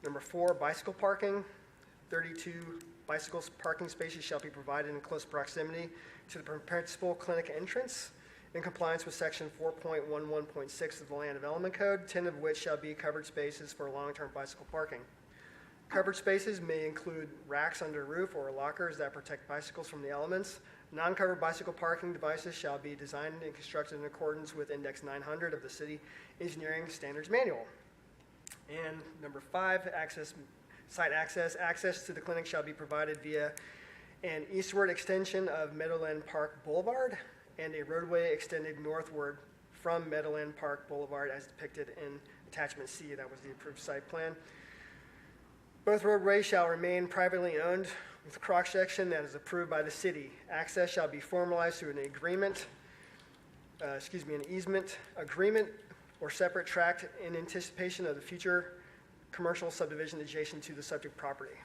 Number 4, bicycle parking. 32 bicycle parking spaces shall be provided in close proximity to the principal clinic entrance in compliance with section 4.11.6 of the Land Development Code, 10 of which shall be covered spaces for long-term bicycle parking. Covered spaces may include racks under roof or lockers that protect bicycles from the elements. Non-covered bicycle parking devices shall be designed and constructed in accordance with Index 900 of the City Engineering Standards Manual. And number 5, site access. Access to the clinic shall be provided via an eastward extension of Meadowland Park Boulevard and a roadway extended northward from Meadowland Park Boulevard as depicted in attachment C. That was the approved site plan. Both roadways shall remain privately owned with cross-section that is approved by the city. Access shall be formalized through an agreement, an easement, agreement, or separate tract in anticipation of the future commercial subdivision adjacent to the subject property.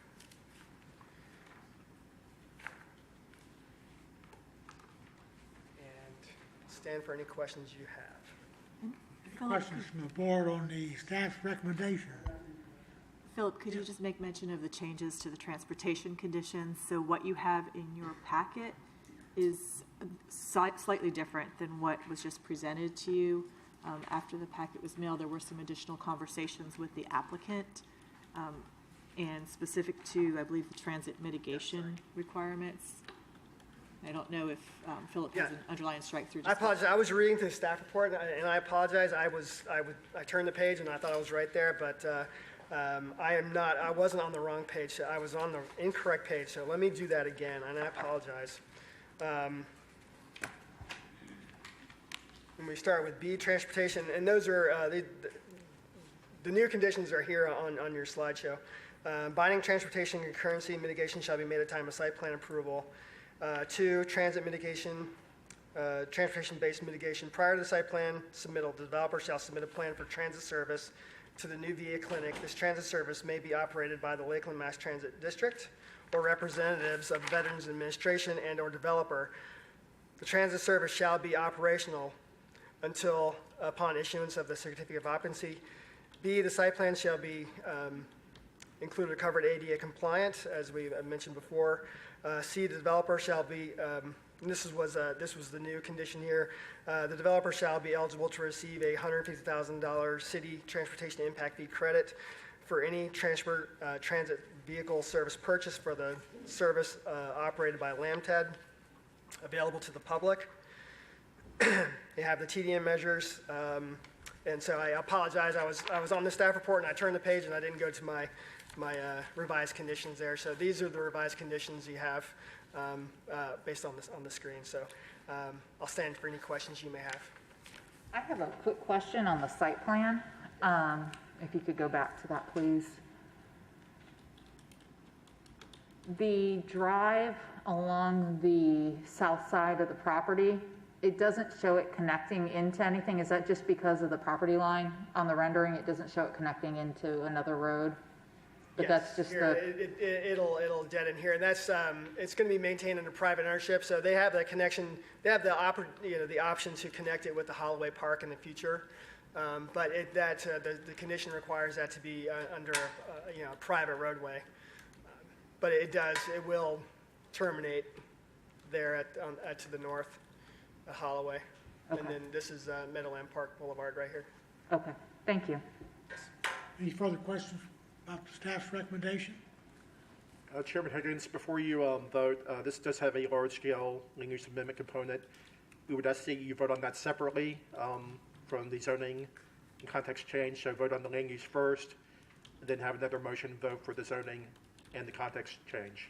And stand for any questions you have. Philip, Questions from the board on the staff's recommendation? Philip, could you just make mention of the changes to the transportation conditions? So what you have in your packet is slightly different than what was just presented to you. After the packet was mailed, there were some additional conversations with the applicant and specific to, I believe, the transit mitigation requirements. I don't know if Philip has an underlying strike through. I apologize. I was reading the staff report, and I apologize. I turned the page and I thought I was right there, but I am not. I wasn't on the wrong page. So I was on the incorrect page. So let me do that again, and I apologize. When we start with B, transportation, and those are the new conditions are here on your slideshow. Binding transportation concurrency mitigation shall be made at time of site plan approval. 2, transit mitigation, transportation-based mitigation. Prior to the site plan submittal, the developer shall submit a plan for transit service to the new VA clinic. This transit service may be operated by the Lakeland Mass Transit District or representatives of Veterans Administration and or developer. The transit service shall be operational until upon issuance of the certificate of occupancy. B, the site plan shall be include a covered ADA compliant, as we mentioned before. C, the developer shall be, and this was the new condition here. The developer shall be eligible to receive a $150,000 city transportation impact fee credit for any transit vehicle service purchase for the service operated by LAMTED, available to the public. They have the TDM measures, and so I apologize. I was on the staff report and I turned the page and I didn't go to my revised conditions there. So these are the revised conditions you have based on the screen. So I'll stand for any questions you may have. I have a quick question on the site plan. If you could go back to that, please. The drive along the south side of the property, it doesn't show it connecting into anything. Is that just because of the property line on the rendering? It doesn't show it connecting into another road? But Yes, that's just here, it'll dead end here, and that's it's going to be maintained under private ownership. So they have the connection. They have the option to connect it with the Holloway Park in the future, but the condition requires that to be under a private roadway. But it will terminate there to the north, Holloway, Okay. and then this is Meadowland Park Boulevard right here. Okay, thank you. Any further questions about the staff's recommendation? Chairman Higgins, before you vote, this does have a large-scale land use amendment component. We would ask that you vote on that separately from the zoning and context change. So vote on the land use first, and then have another motion vote for the zoning and the context change.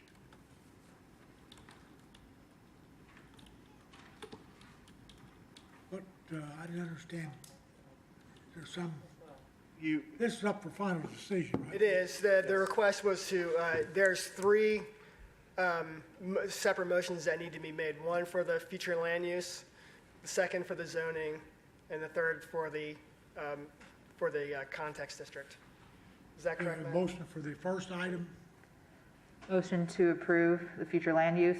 But I didn't understand. There's some. This is up for final decision, right? It is. The request was to, there's 3 separate motions that need to be made. One for the future land use, the second for the zoning, and the third for the context district. Is that correct, A Matt? motion for the first item, Motion to approve the future land use?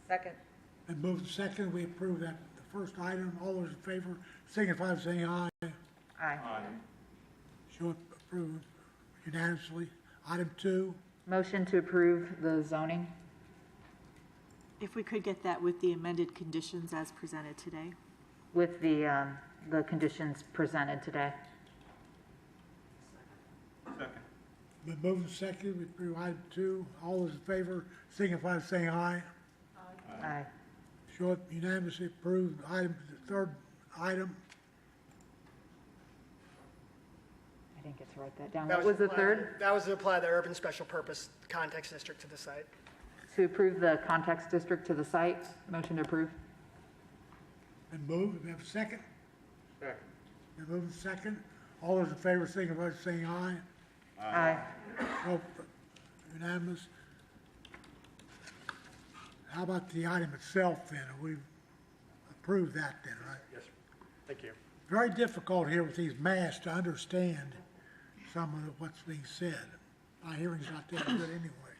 Second. and move the second, we approve that, the first item. All those in favor, signify by saying aye. Aye. Show it approved unanimously. Item 2, Motion to approve the zoning? If we could get that with the amended conditions as presented today. With the conditions presented today. been moved and seconded, we approve item 2. All those in favor, signify by saying aye. Aye. Show it unanimously approved. Item, the third item, I didn't get to write that down. What was the third? That was to apply the urban special purpose context district to the site. To approve the context district to the site. Motion to approve? been moved, we have a second? Second. Been moved and second. All those in favor, signify by saying aye. Aye. Vote unanimous. How about the item itself then? We've approved that then, right? Yes, thank you. Very difficult here with these masks to understand some of what's being said. My hearing's not that good anyway.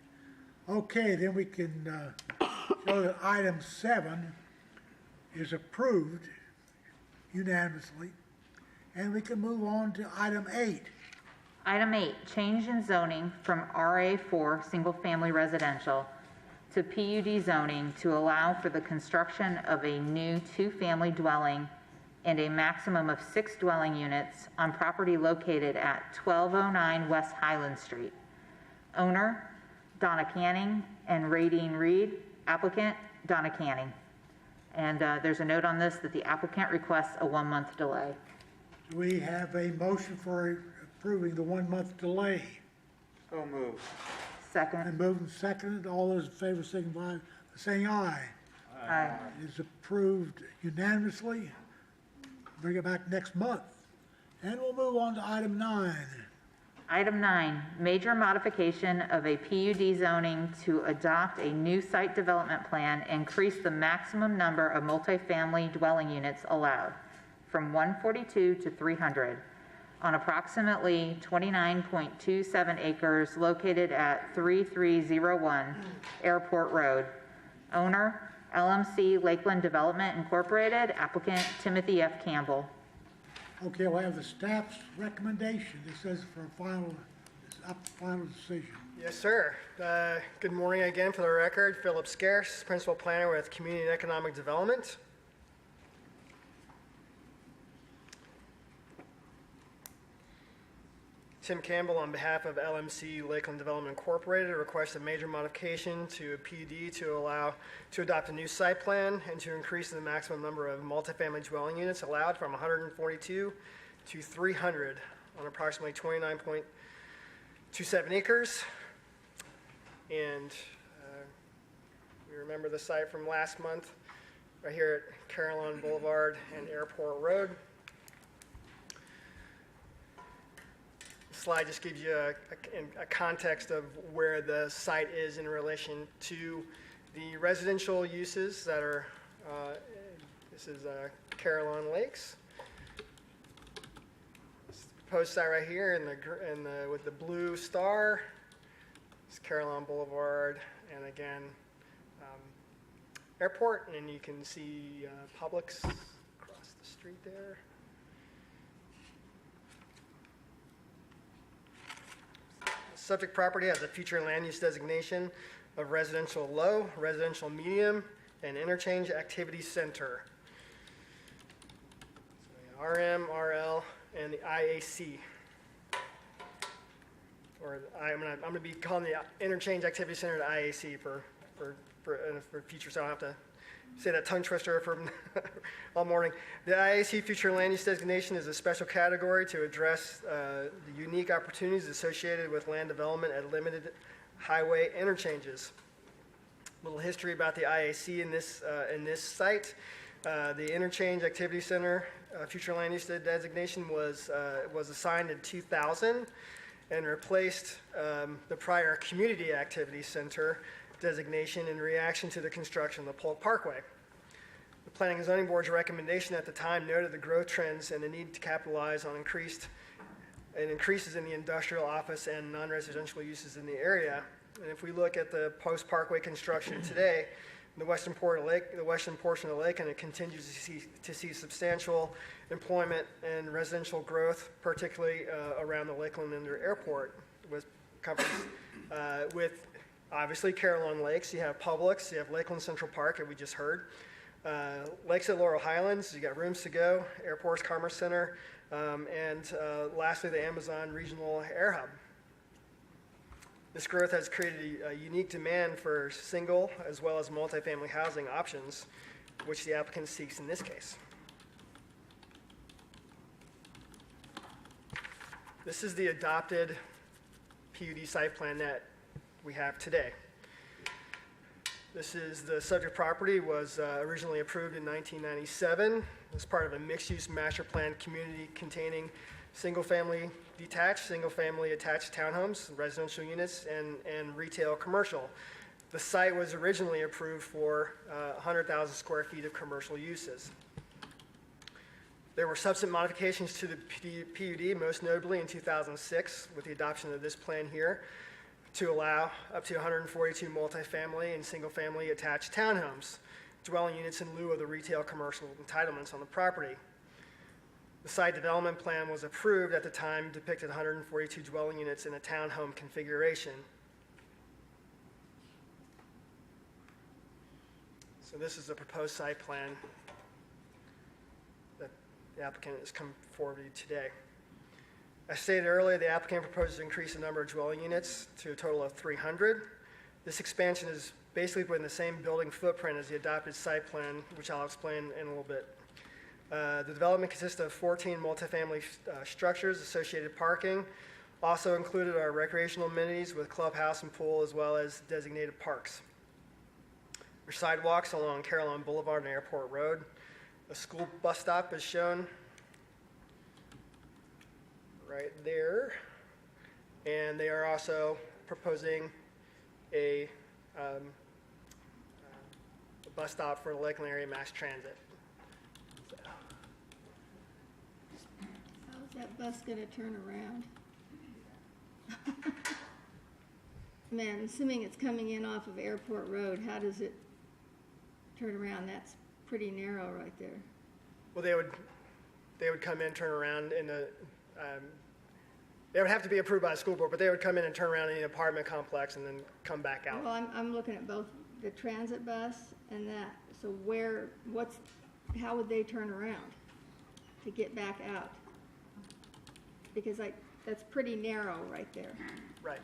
Okay, then we can show that item 7 is approved unanimously, and we can move on to item 8. Item 8, change in zoning from RA4 Single Family Residential to PUD zoning to allow for the construction of a new 2-family dwelling and a maximum of 6 dwelling units on property located at 1209 West Highland Street. Owner, Donna Canning and Radine Reed. Applicant, Donna Canning. And there's a note on this that the applicant requests a 1-month delay. Do we have a motion for approving the 1-month delay? So moved. Second. And moved and seconded. All those in favor signify by saying aye. Aye. It is approved unanimously. Bring it back next month. And we'll move on to item 9. Item 9, major modification of a PUD zoning to adopt a new site development plan, increase the maximum number of multifamily dwelling units allowed from 142 to 300 on approximately 29.27 acres located at 3301 Airport Road. Owner, LMC Lakeland Development Incorporated. Applicant, Timothy F. Campbell. Okay, we'll have the staff's recommendation. This says for final, it's up to final decision. Yes, sir. Good morning again for the record. Philip Scarce, Principal Planner with Community and Economic Development. Tim Campbell, on behalf of LMC Lakeland Development Incorporated, requests a major modification to a PUD to adopt a new site plan and to increase the maximum number of multifamily dwelling units allowed from 142 to 300 on approximately 29.27 acres. And we remember the site from last month, right here at Carillon Boulevard and Airport Road. Slide just gives you a context of where the site is in relation to the residential uses that are, this is Carillon Lakes. This is the proposed site right here with the blue star. It's Carillon Boulevard, and again, Airport, and then you can see Publix across the street there. Subject property has a future land use designation of residential low, residential medium, and interchange activity center. So RM, RL, and the IAC. Or I'm gonna be calling the interchange activity center the IAC for future, so I don't have to say that tongue twister for all morning. The IAC future land use designation is a special category to address the unique opportunities associated with land development at limited highway interchanges. A little history about the IAC in this site. The Interchange Activity Center future land use designation was assigned in 2000 and replaced the prior Community Activity Center designation in reaction to the construction of the Polk Parkway. The Planning and Zoning Board's recommendation at the time noted the growth trends and the need to capitalize on increases in the industrial, office, and non-residential uses in the area. And if we look at the post-Parkway construction today, the western portion of the lake, and it continues to see substantial employment and residential growth, particularly around the Lakeland Airport, with companies with obviously Carillon Lakes. You have Publix, you have Lakeland Central Park, as we just heard. Lakes at Laurel Highlands, you got Rooms to Go, Airports Commerce Center, and lastly, the Amazon Regional Air Hub. This growth has created a unique demand for single as well as multifamily housing options, which the applicant seeks in this case. This is the adopted PUD site plan that we have today. This is the subject property was originally approved in 1997 as part of a mixed-use master plan community containing single-family detached, single-family attached townhomes, residential units, and retail commercial. The site was originally approved for 100,000 square feet of commercial uses. There were subsequent modifications to the PUD, most notably in 2006 with the adoption of this plan here, to allow up to 142 multifamily and single-family attached townhomes, dwelling units in lieu of the retail commercial entitlements on the property. The site development plan was approved at the time, depicted 142 dwelling units in a townhome configuration. So this is the proposed site plan that the applicant has come forward with today. As stated earlier, the applicant proposes to increase the number of dwelling units to a total of 300. This expansion is basically within the same building footprint as the adopted site plan, which I'll explain in a little bit. The development consists of 14 multifamily structures, associated parking. Also included are recreational amenities with clubhouse and pool, as well as designated parks. There are sidewalks along Caroline Boulevard and Airport Road. A school bus stop is shown right there. And they are also proposing a bus stop for the Lakeland area mass transit. How's that bus gonna turn around? Man, assuming it's coming in off of Airport Road, how does it turn around? That's pretty narrow right there. Well, they would come in, turn around in the, they would have to be approved by the school board, but they would come in and turn around in the apartment complex and then come back out. Well, I'm looking at both the transit bus and that. So how would they turn around to get back out? Because that's pretty narrow right there. Right.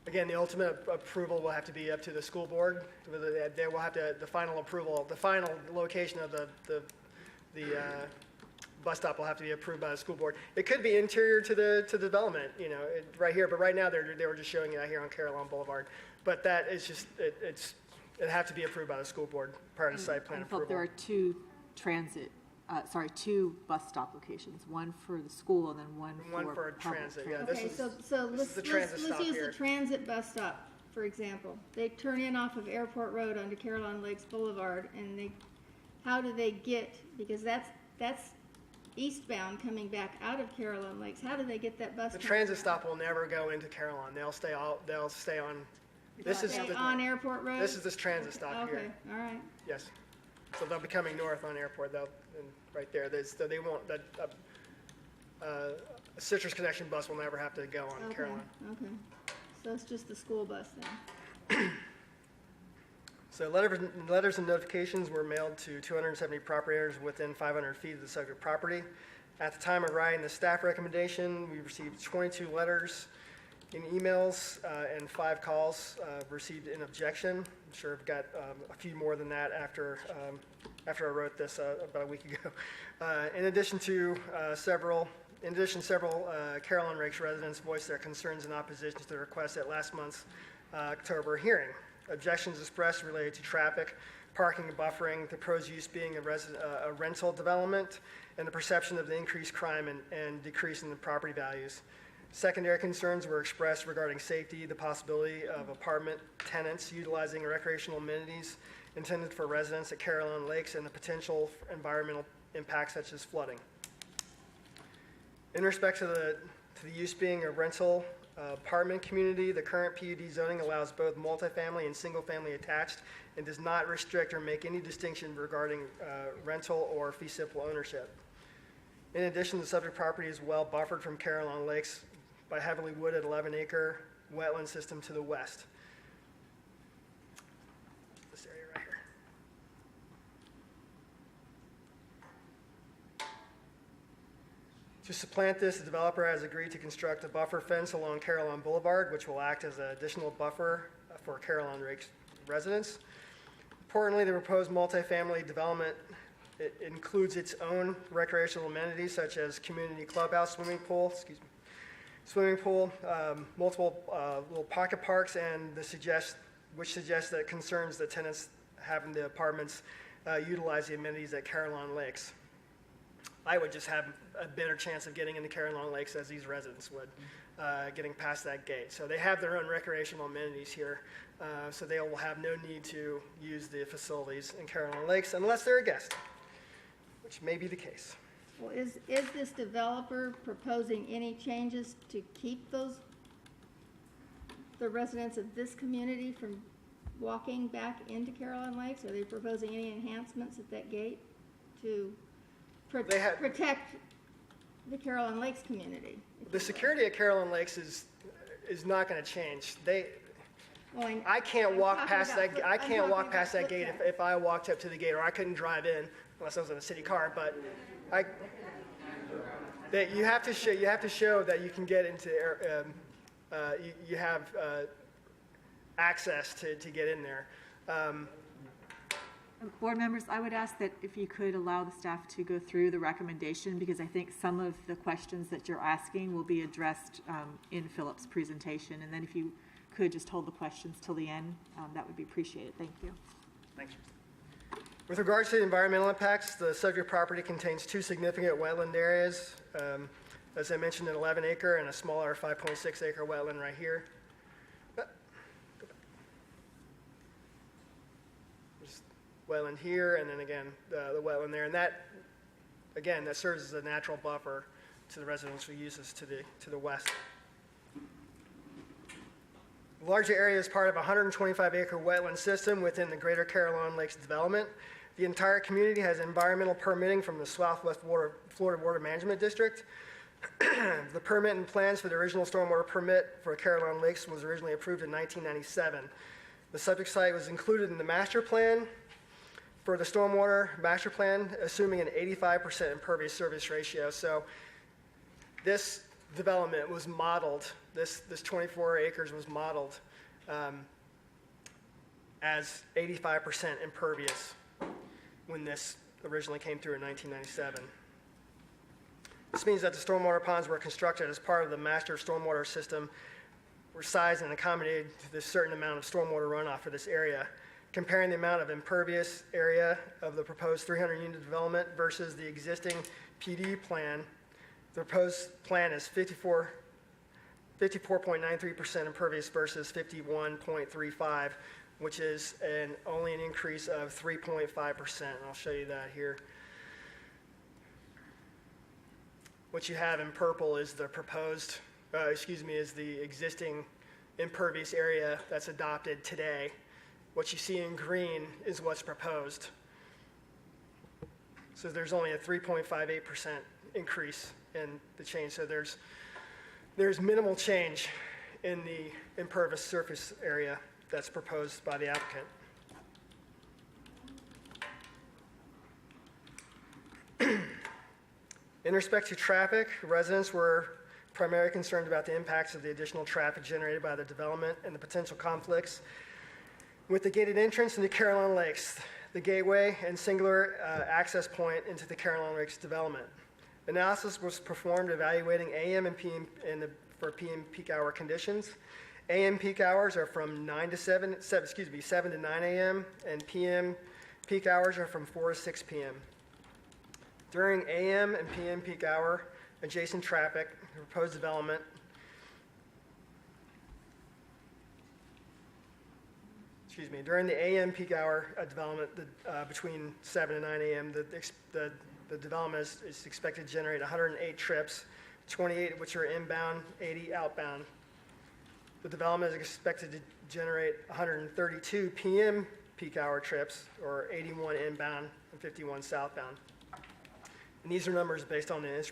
Again, the ultimate approval will have to be up to the school board. They will have to, the final approval, the final location of the bus stop will have to be approved by the school board. It could be interior to the development, right here, but right now they were just showing it out here on Caroline Boulevard. But that is just, it have to be approved by the school board prior to site plan approval. There are two bus stop locations, one for the school and then one for transit. Yeah, Okay, let's use the transit bus stop, for example. They turn in off of Airport Road onto Caroline Lakes Boulevard, and how do they get, because that's eastbound coming back out of Caroline Lakes, how do they get that bus? The transit stop will never go into Caroline. They'll stay on, on Airport Road? This is this transit stop here. Okay, all right. Yes. So they'll be coming north on Airport, right there. They won't, a Citrus Connection bus will never have to go on Caroline. Okay, so it's just the school bus then? So letters and notifications were mailed to 270 property owners within 500 feet of the subject property. At the time of writing the staff recommendation, we received 22 letters and emails and 5 calls received in objection. I'm sure I've got a few more than that after I wrote this about a week ago. In addition, several Caroline Lakes residents voiced their concerns in opposition to the request at last month's October hearing. Objections expressed related to traffic, parking and buffering, the proposed use being a rental development, and the perception of the increased crime and decrease in the property values. Secondary concerns were expressed regarding safety, the possibility of apartment tenants utilizing recreational amenities intended for residents at Caroline Lakes, and the potential environmental impacts such as flooding. In respect to the use being a rental apartment community, the current PUD zoning allows both multifamily and single-family attached and does not restrict or make any distinction regarding rental or fee simple ownership. In addition, the subject property is well buffered from Caroline Lakes by heavily wooded 11-acre wetland system to the west. This area right here. To supplant this, the developer has agreed to construct a buffer fence along Caroline Boulevard, which will act as an additional buffer for Caroline Lakes residents. Importantly, the proposed multifamily development includes its own recreational amenities such as community clubhouse, swimming pool, multiple little pocket parks, and which suggests that concerns that tenants having the apartments utilize the amenities at Caroline Lakes. I would just have a better chance of getting into Carolina Lakes as these residents would, getting past that gate. So they have their own recreational amenities here, so they will have no need to use the facilities in Carolina Lakes unless they're a guest, which may be the case. Well, is this developer proposing any changes to keep the residents of this community from walking back into Caroline Lakes? Are they proposing any enhancements at that gate to protect the Caroline Lakes community? The security at Caroline Lakes is not going to change. I can't walk past that. I can't walk past that gate if I walked up to the gate, or I couldn't drive in unless I was in a city car. But you have to show that you can get into. You have access to get in there. Board members, I would ask that if you could allow the staff to go through the recommendation, because I think some of the questions that you're asking will be addressed in Philip's presentation. And then if you could just hold the questions till the end, that would be appreciated. Thank you. Thank you. With regards to the environmental impacts, the subject property contains 2 significant wetland areas. As I mentioned, an 11-acre and a smaller 5.6-acre wetland right here. There's wetland here, and then again, the wetland there. And that, again, that serves as a natural buffer to the residential uses to the west. The larger area is part of a 125-acre wetland system within the Greater Carolina Lakes development. The entire community has environmental permitting from the Southwest Florida Water Management District. The permit and plans for the original stormwater permit for Carolina Lakes was originally approved in 1997. The subject site was included in the master plan for the stormwater master plan, assuming an 85% impervious surface ratio. So this development was modeled, this 24 acres was modeled as 85% impervious when this originally came through in 1997. This means that the stormwater ponds were constructed as part of the master stormwater system, were sized and accommodated to this certain amount of stormwater runoff for this area. Comparing the amount of impervious area of the proposed 300-unit development versus the existing PD plan, the proposed plan is 54.93% impervious versus 51.35, which is only an increase of 3.5%. I'll show you that here. What you have in purple is the proposed, is the existing impervious area that's adopted today. What you see in green is what's proposed. So there's only a 3.58% increase in the change. So there's minimal change in the impervious surface area that's proposed by the applicant. In respect to traffic, residents were primarily concerned about the impacts of the additional traffic generated by the development and the potential conflicts with the gated entrance into Carolina Lakes, the gateway and singular access point into the Carolina Lakes development. Analysis was performed evaluating AM and PM for PM peak hour conditions. AM peak hours are from 7 to 9 a.m., and PM peak hours are from 4 to 6 p.m. During AM and PM peak hour, adjacent traffic, the proposed development, during the AM peak hour development between 7 and 9 a.m., the development is expected to generate 108 trips, 28 of which are inbound, 80 outbound. The development is expected to generate 132 PM peak hour trips, or 81 inbound and 51 southbound. And these are numbers based on the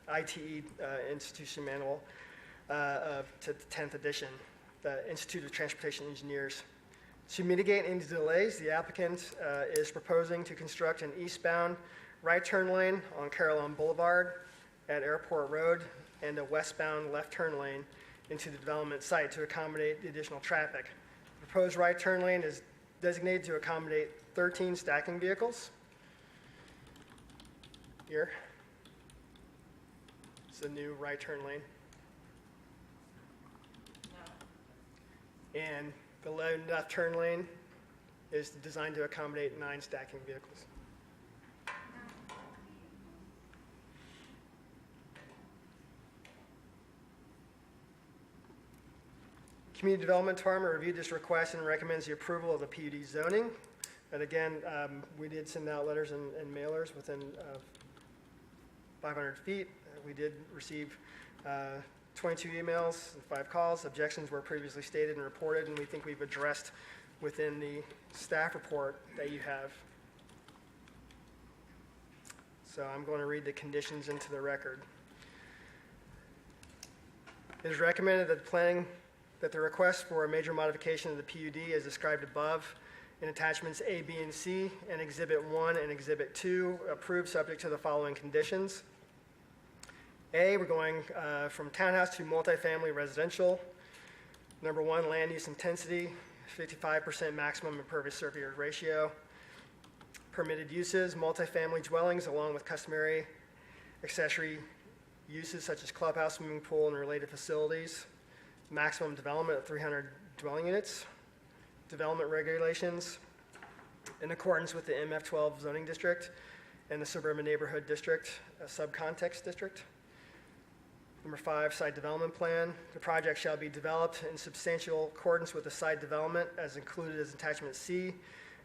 ITE Institution Manual to the 10th edition, the Institute of Transportation Engineers. To mitigate any delays, the applicant is proposing to construct an eastbound right turn lane on Carillon Boulevard at Airport Road and a westbound left turn lane into the development site to accommodate the additional traffic. The proposed right turn lane is designated to accommodate 13 stacking vehicles. Here. It's a new right turn lane. And the left turn lane is designed to accommodate 9 stacking vehicles. Community Development Department reviewed this request and recommends the approval of the PUD zoning. And again, we did send out letters and mailers within 500 feet. We did receive 22 emails and 5 calls. Objections were previously stated and reported, and we think we've addressed within the staff report that you have. So I'm going to read the conditions into the record. It is recommended that the request for a major modification of the PUD as described above in attachments A, B, and C, and Exhibit 1 and Exhibit 2 approved subject to the following conditions. A, we're going from townhouse to multifamily residential. Number 1, land use intensity, 55% maximum impervious surface ratio. Permitted uses, multifamily dwellings along with customary accessory uses such as clubhouse, swimming pool, and related facilities. Maximum development of 300 dwelling units. Development regulations in accordance with the MF12 zoning district and the suburban neighborhood district, a subcontext district. Number 5, site development plan. The project shall be developed in substantial accordance with the site development as included as attachment C.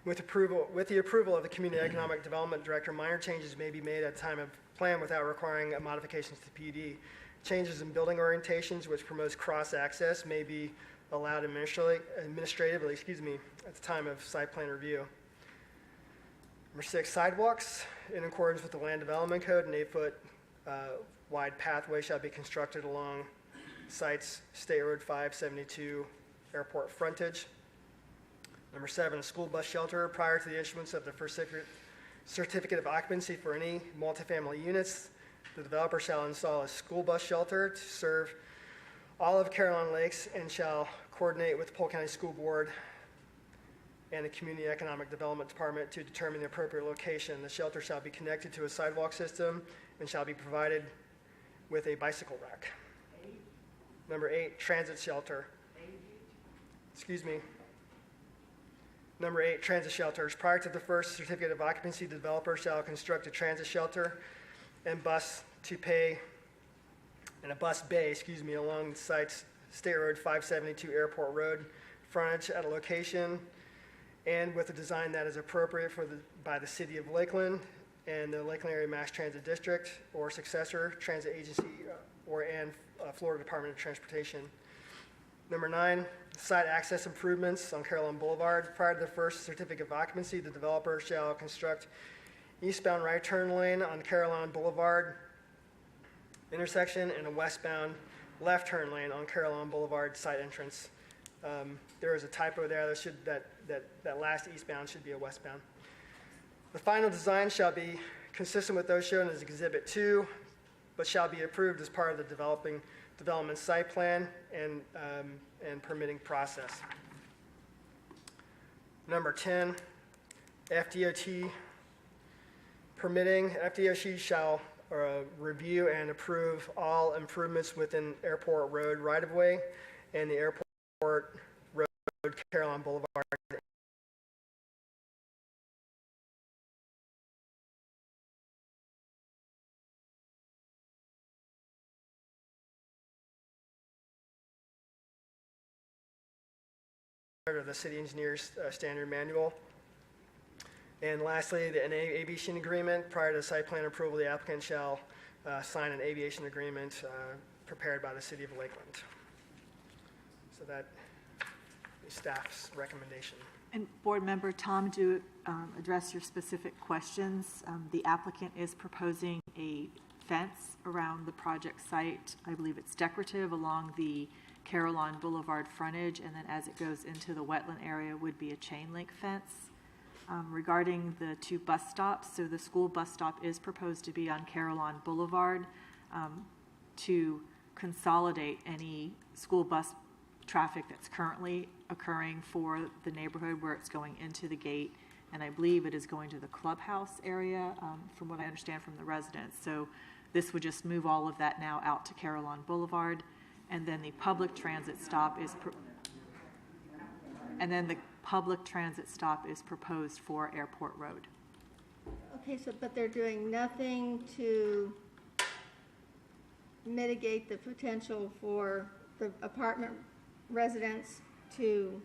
With the approval of the Community Economic Development Director, minor changes may be made at the time of plan without requiring modifications to the PUD. Changes in building orientations which promotes cross-access may be allowed administratively, at the time of site plan review. Number 6, sidewalks. In accordance with the Land Development Code, an 8-foot wide pathway shall be constructed along site's State Road 572 airport frontage. Number 7, a school bus shelter. Prior to the issuance of the first certificate of occupancy for any multifamily units, the developer shall install a school bus shelter to serve all of Caroline Lakes and shall coordinate with the Polk County School Board and the Community Economic Development Department to determine the appropriate location. The shelter shall be connected to a sidewalk system and shall be provided with a bicycle rack. Number 8, transit shelter. Number 8, transit shelters. Prior to the first certificate of occupancy, the developer shall construct a transit shelter and a bus bay, along the site's State Road 572 Airport Road frontage at a location and with a design that is appropriate by the City of Lakeland and the Lakeland Area Mass Transit District or successor transit agency and Florida Department of Transportation. Number 9, site access improvements on Caroline Boulevard. Prior to the first certificate of occupancy, the developer shall construct eastbound right turn lane on Caroline Boulevard intersection and a westbound left turn lane on Caroline Boulevard site entrance. There is a typo there that last eastbound should be a westbound. The final design shall be consistent with those shown as Exhibit 2, but shall be approved as part of the development site plan and permitting process. Number 10, FDOT permitting. FDOT shall review and approve all improvements within Airport Road right-of-way and the Airport Road Caroline Boulevard of the city engineer's standard manual. And lastly, an aviation agreement. Prior to site plan approval, the applicant shall sign an aviation agreement prepared by the City of Lakeland. So that is staff's recommendation. And Board Member Tom, to address your specific questions, the applicant is proposing a fence around the project site. I believe it's decorative along the Caroline Boulevard frontage, and then as it goes into the wetland area would be a chain link fence. Regarding the 2 bus stops, so the school bus stop is proposed to be on Caroline Boulevard to consolidate any school bus traffic that's currently occurring for the neighborhood where it's going into the gate, and I believe it is going to the clubhouse area, from what I understand from the residents. So this would just move all of that now out to Caroline Boulevard, and then the public transit stop is proposed for Airport Road. Okay, so, but they're doing nothing to mitigate the potential for the apartment residents to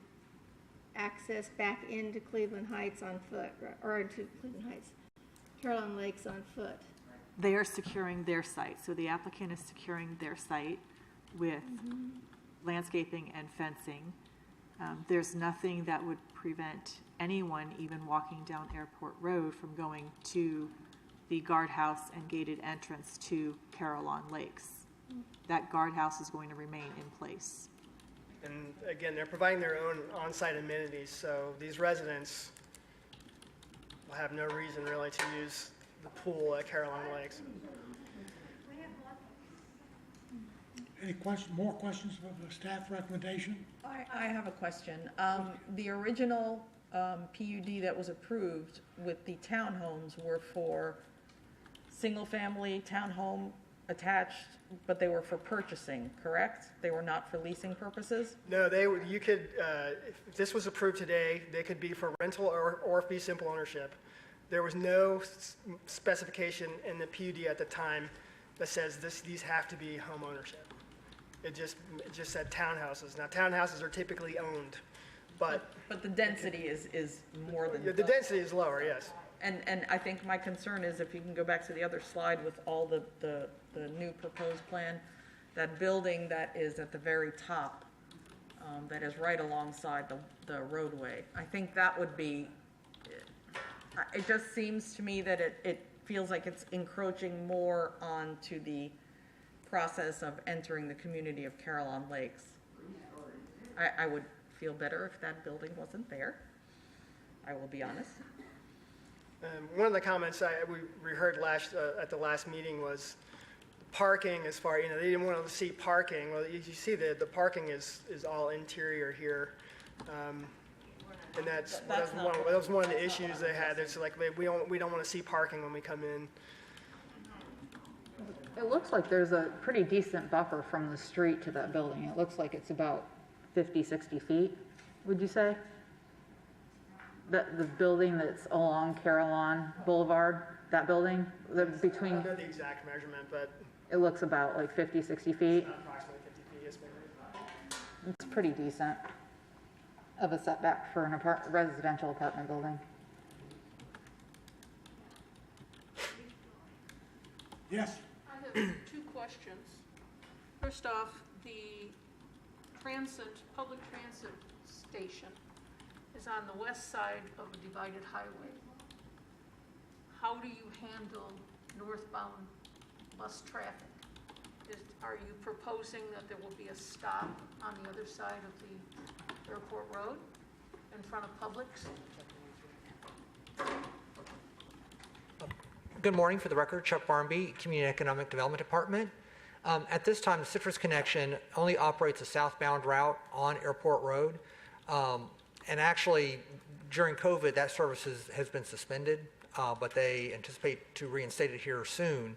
access back into Cleveland Heights on foot, or into Cleveland Heights, Caroline Lakes on foot. They are securing their site, so the applicant is securing their site with landscaping and fencing. There's nothing that would prevent anyone even walking down Airport Road from going to the guardhouse and gated entrance to Caroline Lakes. That guardhouse is going to remain in place. And again, they're providing their own on-site amenities, so these residents will have no reason really to use the pool at Caroline Lakes. Any more questions about the staff recommendation? I have a question. The original PUD that was approved with the townhomes were for single-family townhome attached, but they were for purchasing, correct? They were not for leasing purposes? No, you could, if this was approved today, they could be for rental or fee simple ownership. There was no specification in the PUD at the time that says these have to be home ownership. It just said townhouses. Now, townhouses are typically owned, but the density is more than. the density is lower, yes. And I think my concern is, if you can go back to the other slide with all the new proposed plan, that building that is at the very top, that is right alongside the roadway, I think that would be, it just seems to me that it feels like it's encroaching more onto the process of entering the community of Caroline Lakes. I would feel better if that building wasn't there. I will be honest. One of the comments we heard at the last meeting was parking. As far, they didn't want to see parking. Well, you see the parking is all interior here, and that was one of the issues they had. It's like we don't want to see parking when we come in. It looks like there's a pretty decent buffer from the street to that building. It looks like it's about 50, 60 feet, would you say? The building that's along Caroline Boulevard, that building, between, I don't know the exact measurement, but it looks about like 50, 60 feet. approximately 50 feet, yes, maybe. It's pretty decent of a setback for an residential apartment building. Yes? I have two questions. First off, the public transit station is on the west side of a divided highway. How do you handle northbound bus traffic? Are you proposing that there will be a stop on the other side of the airport road in front of Publix? Good morning. For the record, Chuck Barnby, Community Economic Development Department. At this time, the Citrus Connection only operates a southbound route on Airport Road. And actually, during COVID, that service has been suspended, but they anticipate to reinstate it here soon.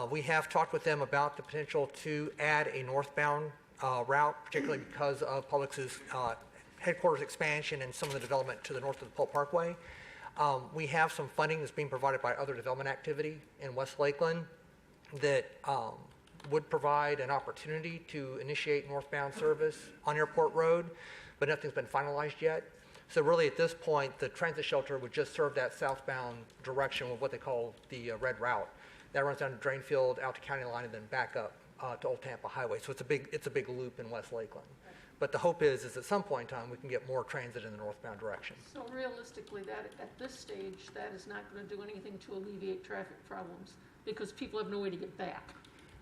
We have talked with them about the potential to add a northbound route, particularly because of Publix's headquarters expansion and some of the development to the north of the Polk Parkway. We have some funding that's being provided by other development activity in West Lakeland that would provide an opportunity to initiate northbound service on Airport Road, but nothing's been finalized yet. So really at this point, the transit shelter would just serve that southbound direction with what they call the red route. That runs down to Drainfield, out to County Line, and then back up to Old Tampa Highway. So it's a big loop in West Lakeland. But the hope is at some point in time we can get more transit in the northbound direction. So realistically, that at this stage, that is not going to do anything to alleviate traffic problems because people have no way to get back.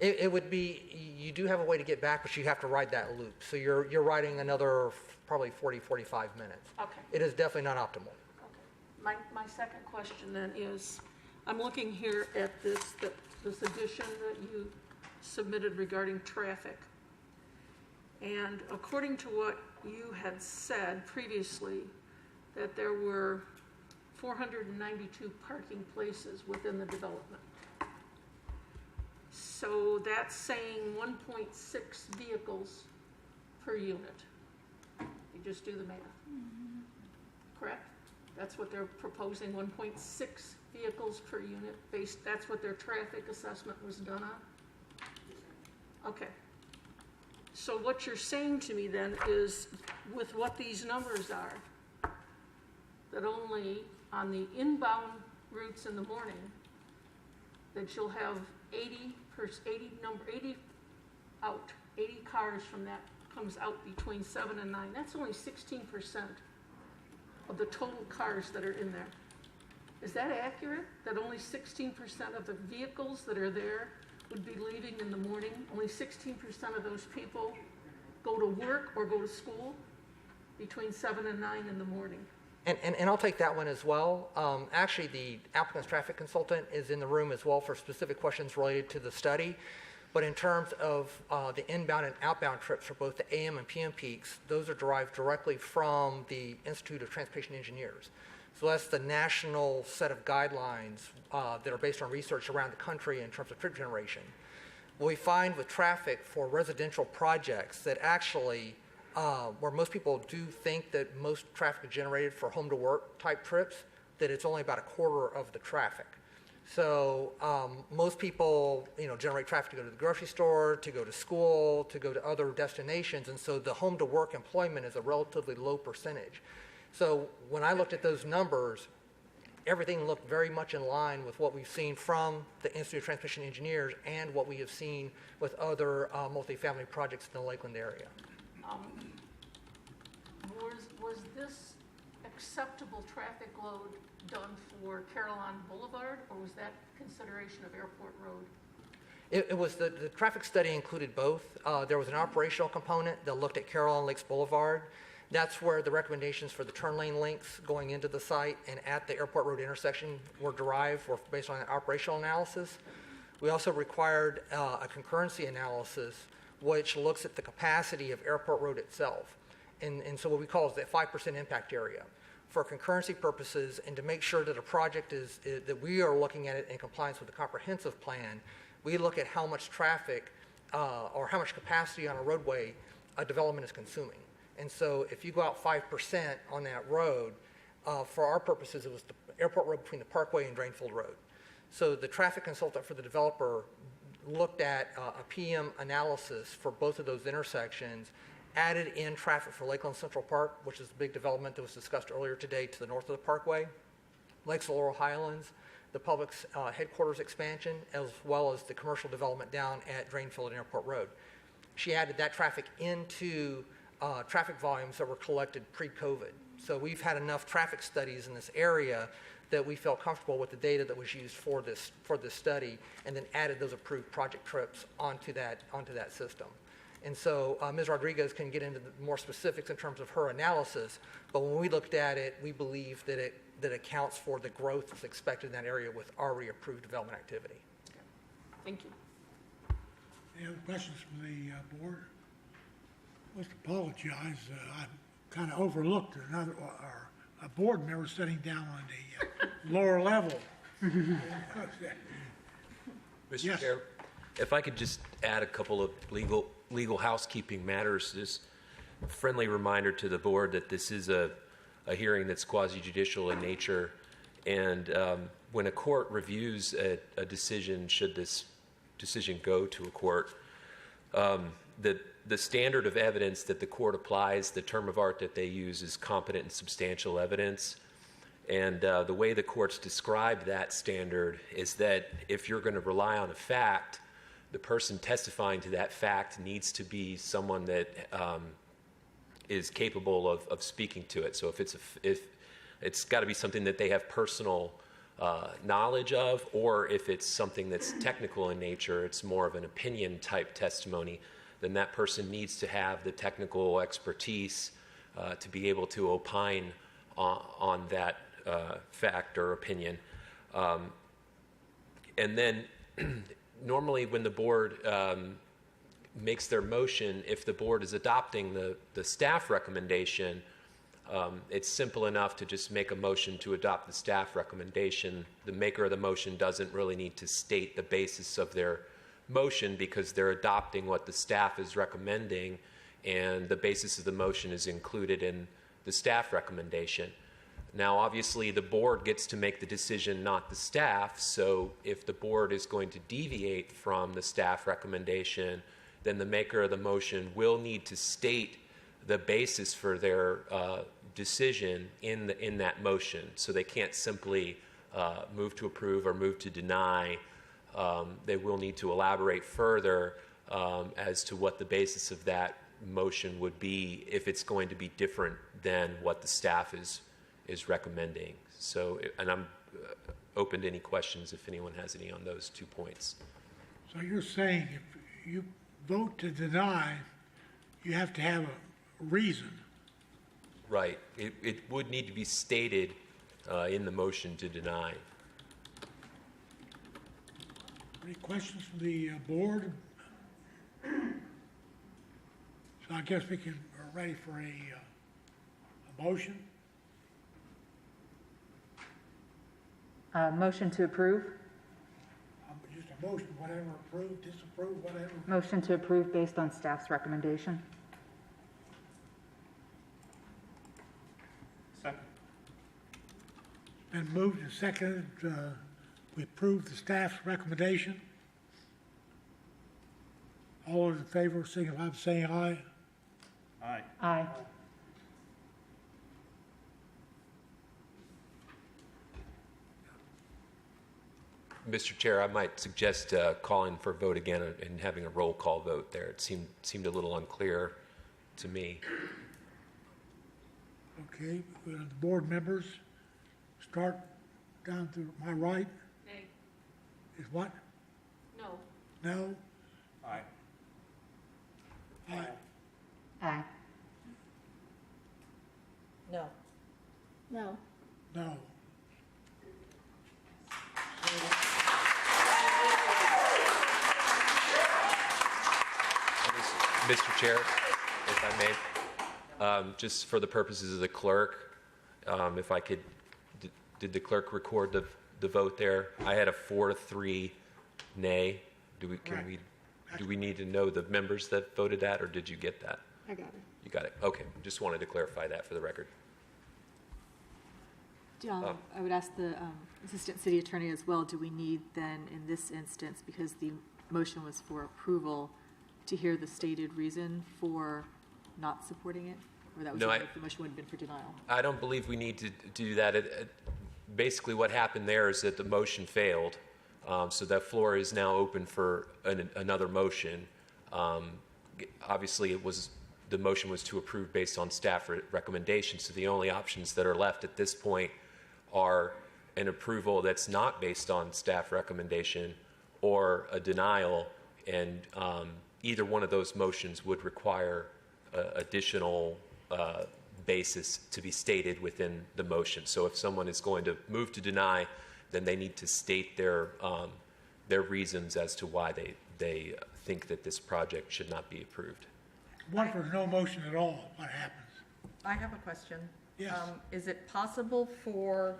It would be, you do have a way to get back, but you have to ride that loop. So you're riding another probably 40, 45 minutes. Okay. It is definitely not optimal. Okay. My second question then is, I'm looking here at this edition that you submitted regarding traffic. And according to what you had said previously, that there were 492 parking places within the development. So that's saying 1.6 vehicles per unit. You just do the math. Correct? That's what they're proposing, 1.6 vehicles per unit. That's what their traffic assessment was done on? Okay. So what you're saying to me then is, with what these numbers are, that only on the inbound routes in the morning, that you'll have 80 out, 80 cars from that comes out between 7 and 9. That's only 16% of the total cars that are in there. Is that accurate? That only 16% of the vehicles that are there would be leaving in the morning? Only 16% of those people go to work or go to school between 7 and 9 in the morning? And I'll take that one as well. Actually, the applicant's traffic consultant is in the room as well for specific questions related to the study. But in terms of the inbound and outbound trips for both the AM and PM peaks, those are derived directly from the Institute of Transportation Engineers. So that's the national set of guidelines that are based on research around the country in terms of trip generation. What we find with traffic for residential projects that actually, where most people do think that most traffic is generated for home to work type trips, that it's only about a quarter of the traffic. So most people, generate traffic to go to the grocery store, to go to school, to go to other destinations, and so the home to work employment is a relatively low percentage. So when I looked at those numbers, everything looked very much in line with what we've seen from the Institute of Transportation Engineers and what we have seen with other multifamily projects in the Lakeland area. Was this acceptable traffic load done for Caroline Boulevard, or was that consideration of Airport Road? It was the traffic study included both. There was an operational component that looked at Caroline Lakes Boulevard. That's where the recommendations for the turn lane links going into the site and at the Airport Road intersection were derived, were based on an operational analysis. We also required a concurrency analysis, which looks at the capacity of Airport Road itself. And so what we call is the 5% impact area. For concurrency purposes and to make sure that a project that we are looking at it in compliance with the comprehensive plan, we look at how much traffic or how much capacity on a roadway a development is consuming. And so if you go out 5% on that road, for our purposes, it was the Airport Road between the Parkway and Drainfield Road. So the traffic consultant for the developer looked at a PM analysis for both of those intersections, added in traffic for Lakeland Central Park, which is the big development that was discussed earlier today to the north of the Parkway, Lakes Laurel Highlands, the public's headquarters expansion, as well as the commercial development down at Drainfield and Airport Road. She added that traffic into traffic volumes that were collected pre-COVID. So we've had enough traffic studies in this area that we felt comfortable with the data that was used for this study, and then added those approved project trips onto that system. And so Ms. Rodriguez can get into the more specifics in terms of her analysis, but when we looked at it, we believe that it accounts for the growth that's expected in that area with already approved development activity. Thank you. Any other questions from the board? Must apologize, I kind of overlooked a board member sitting down on the lower level. Mr. Yes. Chair, if I could just add a couple of legal housekeeping matters. Just a friendly reminder to the board that this is a hearing that's quasi-judicial in nature, and when a court reviews a decision, should this decision go to a court, the standard of evidence that the court applies, the term of art that they use, is competent and substantial evidence. And the way the courts describe that standard is that if you're going to rely on a fact, the person testifying to that fact needs to be someone that is capable of speaking to it. So if it's got to be something that they have personal knowledge of, or if it's something that's technical in nature, it's more of an opinion type testimony, then that person needs to have the technical expertise to be able to opine on that fact or opinion. And then normally when the board makes their motion, if the board is adopting the staff recommendation, it's simple enough to just make a motion to adopt the staff recommendation. The maker of the motion doesn't really need to state the basis of their motion because they're adopting what the staff is recommending, and the basis of the motion is included in the staff recommendation. Now, obviously, the board gets to make the decision, not the staff, so if the board is going to deviate from the staff recommendation, then the maker of the motion will need to state the basis for their decision in that motion. So they can't simply move to approve or move to deny. They will need to elaborate further as to what the basis of that motion would be if it's going to be different than what the staff is recommending. So, and I'm open to any questions if anyone has any on those 2 points. So you're saying if you vote to deny, you have to have a reason. Right. It would need to be stated in the motion to deny. Any questions from the board? So I guess we're ready for a motion. Motion to approve. Just a motion, whatever, approve, disapprove, whatever. Motion to approve based on staff's recommendation. Second. Been moved and seconded, we approve the staff's recommendation. All those in favor, signify by saying aye. Aye. Aye. Mr. Chair, I might suggest calling for a vote again and having a roll call vote there. It seemed a little unclear to me. Okay, the board members, start down to my right. Nay. Is what? No. No? Aye. Aye. Aye. No. No. No. Mr. Chair, if I may, just for the purposes of the clerk, if I could, did the clerk record the vote there? I had a 4-3 nay. Do we need to know the members that voted that, or did you get that? I got it. You got it. Okay. Just wanted to clarify that for the record. I would ask the Assistant City Attorney as well, do we need then in this instance, because the motion was for approval, to hear the stated reason for not supporting it? Or that was No, if the motion would have been for denial? I don't believe we need to do that. Basically, what happened there is that the motion failed, so that floor is now open for another motion. Obviously, the motion was to approve based on staff recommendation, so the only options that are left at this point are an approval that's not based on staff recommendation or a denial, and either one of those motions would require additional basis to be stated within the motion. So if someone is going to move to deny, then they need to state their reasons as to why they think that this project should not be approved. What if there's no motion at all? What happens? I have a question. Yes. Is it possible for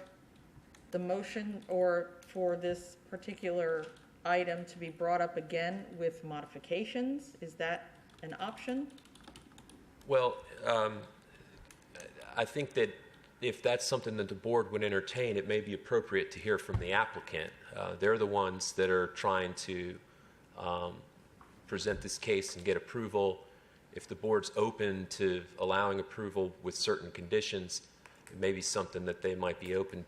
the motion or for this particular item to be brought up again with modifications? Is that an option? Well, I think that if that's something that the board would entertain, it may be appropriate to hear from the applicant. They're the ones that are trying to present this case and get approval. If the board's open to allowing approval with certain conditions, it may be something that they might be open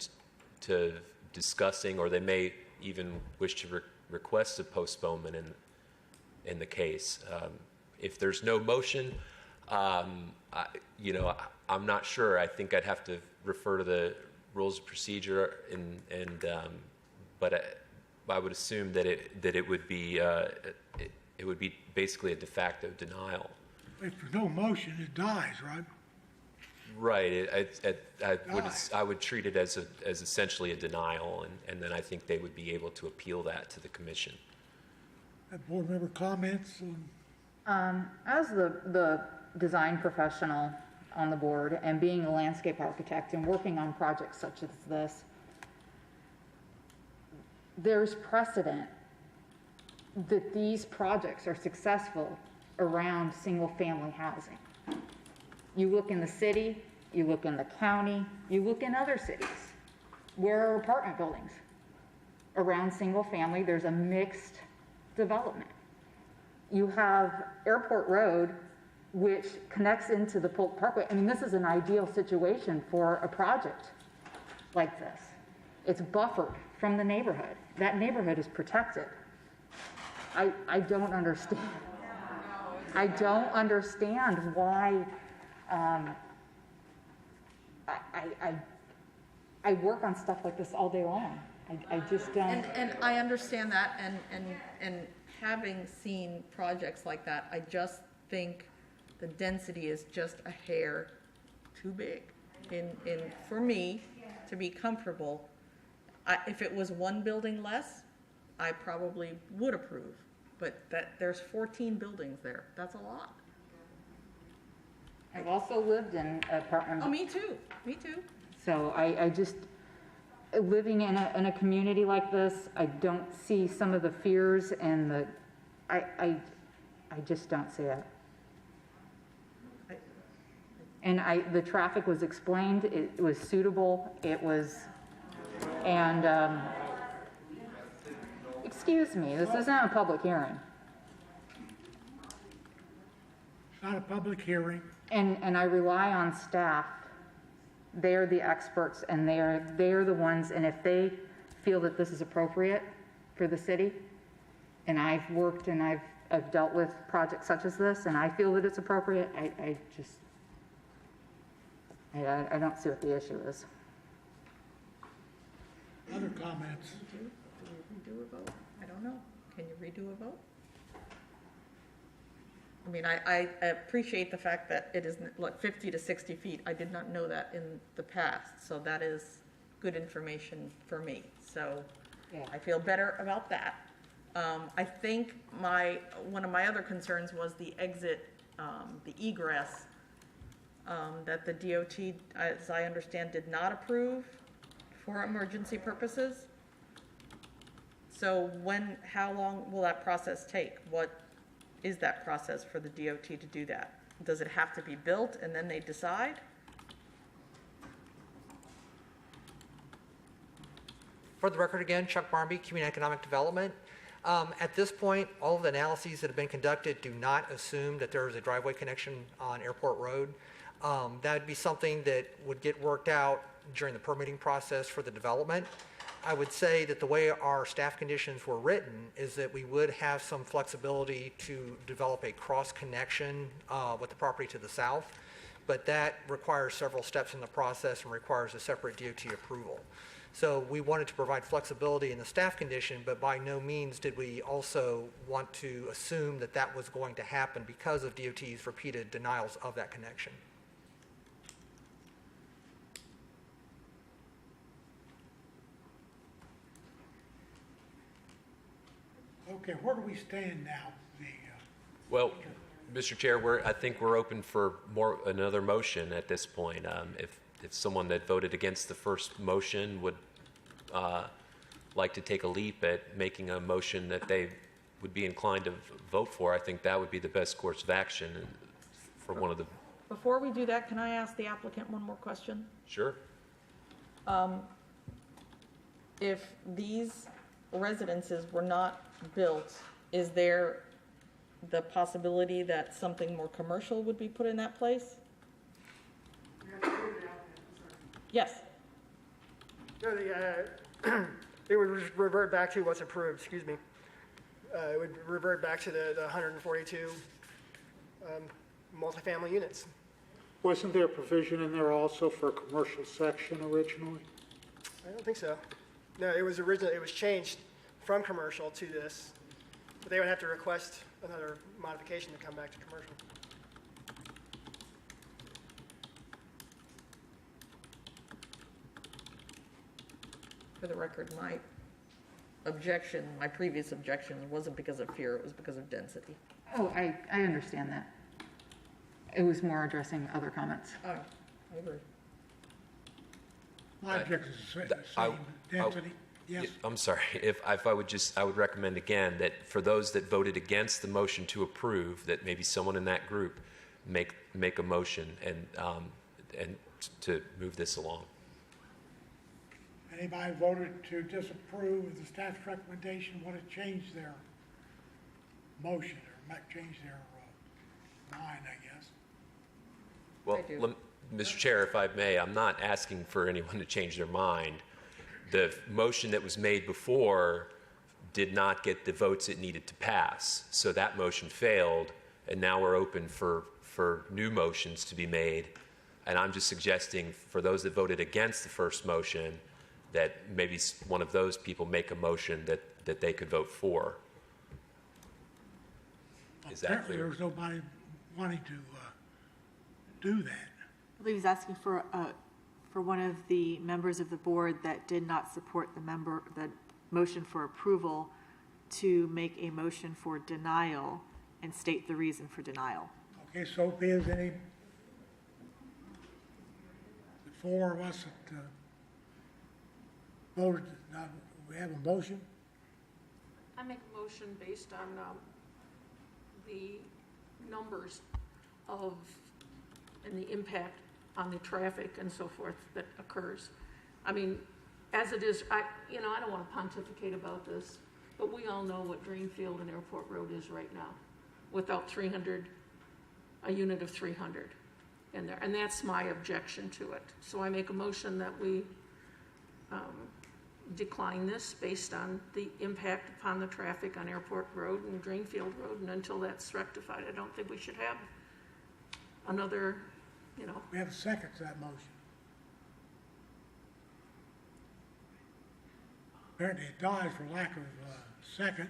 to discussing, or they may even wish to request a postponement in the case. If there's no motion, I'm not sure. I think I'd have to refer to the rules of procedure, but I would assume that it would be basically a de facto denial. If there's no motion, it dies, right? Right. I would treat it as essentially a denial, and then I think they would be able to appeal that to the commission. Board member comments? As the design professional on the board and being a landscape architect and working on projects such as this, there's precedent that these projects are successful around single-family housing. You look in the city, you look in the county, you look in other cities where are apartment buildings. Around single-family, there's a mixed development. You have Airport Road, which connects into the Polk Parkway. I mean, this is an ideal situation for a project like this. It's buffered from the neighborhood. That neighborhood is protected. I don't understand. I don't understand why, I work on stuff like this all day long. I just don't. And I understand that, and having seen projects like that, I just think the density is just a hair too big. For me, to be comfortable, if it was one building less, I probably would approve. But there's 14 buildings there. That's a lot. I've also lived in apartment. Oh, me too. Me too. So I just, living in a community like this, I don't see some of the fears and I just don't see it. And the traffic was explained, it was suitable, it was, and, excuse me, this isn't a public hearing. It's not a public hearing. And I rely on staff. They're the experts and they're the ones, and if they feel that this is appropriate for the city, and I've worked and I've dealt with projects such as this, and I feel that it's appropriate, I don't see what the issue is. Other comments? Do you redo a vote? I don't know. Can you redo a vote? I mean, I appreciate the fact that it is, 50 to 60 feet. I did not know that in the past, so that is good information for me. So Yeah. I feel better about that. I think one of my other concerns was the exit, the egress, that the DOT, as I understand, did not approve for emergency purposes. So how long will that process take? What is that process for the DOT to do that? Does it have to be built and then they decide? For the record again, Chuck Barnby, Community Economic Development. At this point, all of the analyses that have been conducted do not assume that there is a driveway connection on Airport Road. That would be something that would get worked out during the permitting process for the development. I would say that the way our staff conditions were written is that we would have some flexibility to develop a cross connection with the property to the south, but that requires several steps in the process and requires a separate DOT approval. So we wanted to provide flexibility in the staff condition, but by no means did we also want to assume that that was going to happen because of DOT's repeated denials of that connection. Okay, where do we stand now? Well, Mr. Chair, I think we're open for another motion at this point. If someone that voted against the first motion would like to take a leap at making a motion that they would be inclined to vote for, I think that would be the best course of action for one of the. Before we do that, can I ask the applicant one more question? Sure. If these residences were not built, is there the possibility that something more commercial would be put in that place? Yes. No, it would revert back to what's approved, excuse me. It would revert back to the 142 multifamily units. Wasn't there a provision in there also for a commercial section originally? I don't think so. No, it was changed from commercial to this, but they would have to request another modification to come back to commercial. For the record, my previous objection wasn't because of fear, it was because of density. Oh, I understand that. It was more addressing other comments. Oh, I agree. My objection is the same, density. Yes. I'm sorry. If I would recommend again that for those that voted against the motion to approve, that maybe someone in that group make a motion and to move this along. Anybody voted to disapprove of the staff's recommendation, want to change their motion or might change their mind, I guess. Well, Mr. Chair, if I may, I'm not asking for anyone to change their mind. The motion that was made before did not get the votes it needed to pass, so that motion failed, and now we're open for new motions to be made. And I'm just suggesting for those that voted against the first motion that maybe one of those people make a motion that they could vote for. Is that Apparently, clear? there's nobody wanting to do that. I believe he's asking for one of the members of the board that did not support the motion for approval to make a motion for denial and state the reason for denial. Okay, so if there's any, the four of us that voted, now we have a motion? I make a motion based on the numbers of, and the impact on the traffic and so forth that occurs. I mean, as it is, I don't want to pontificate about this, but we all know what Greenfield and Airport Road is right now, without 300, a unit of 300 in there, and that's my objection to it. So I make a motion that we decline this based on the impact upon the traffic on Airport Road and Greenfield Road, and until that's rectified, I don't think we should have another, We have a second to that motion. Apparently it dies for lack of a second.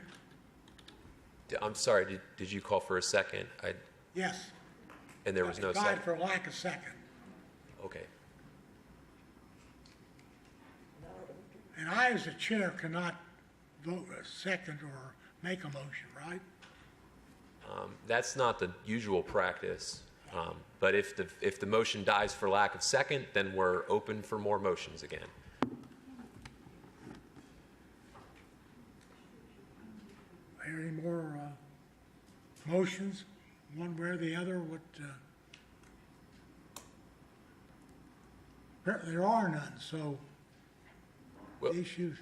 I'm sorry, did you call for a second? Yes. And there was no It died second? for lack of second. Okay. And I, as a chair, cannot vote a second or make a motion, right? That's not the usual practice. But if the motion dies for lack of second, then we're open for more motions again. Are there any more motions, one way or the other? Apparently there are none, so Well, the issues.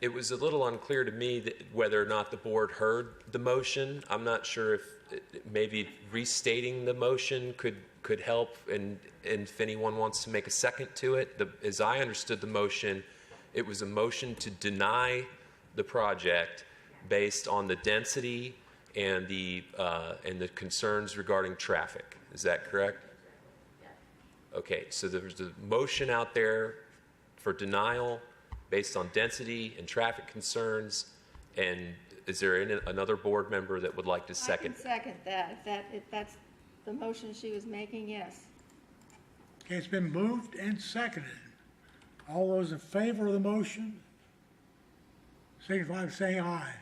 It was a little unclear to me whether or not the board heard the motion. I'm not sure if maybe restating the motion could help, and if anyone wants to make a second to it. As I understood the motion, it was a motion to deny the project based on the density and the concerns regarding traffic. Is that correct? Okay, so there's a motion out there for denial based on density and traffic concerns, and is there another board member that would like to second? I can second that, if that's the motion she was making, yes. Okay, it's been moved and seconded. All those in favor of the motion, signify by saying aye.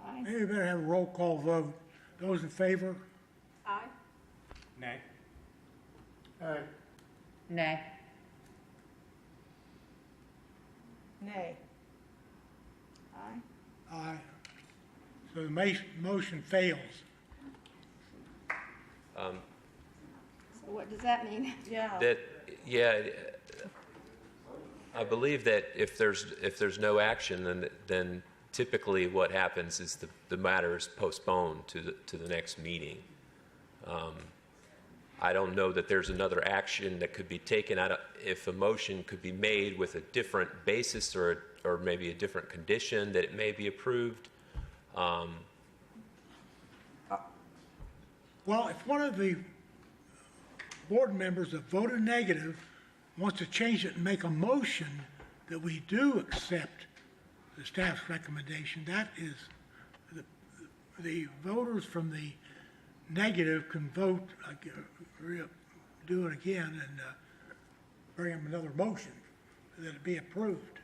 Aye. Maybe we better have a roll call vote. Those in favor? Aye. Nay. Nay. Nay. Aye. Aye. So the motion fails. So what does that mean? Yeah, I believe that if there's no action, then typically what happens is the matter is postponed to the next meeting. I don't know that there's another action that could be taken. If a motion could be made with a different basis or maybe a different condition that it may be approved. Well, if one of the board members that voted negative wants to change it and make a motion that we do accept the staff's recommendation, that is, the voters from the negative can vote, do it again and bring them another motion that it be approved.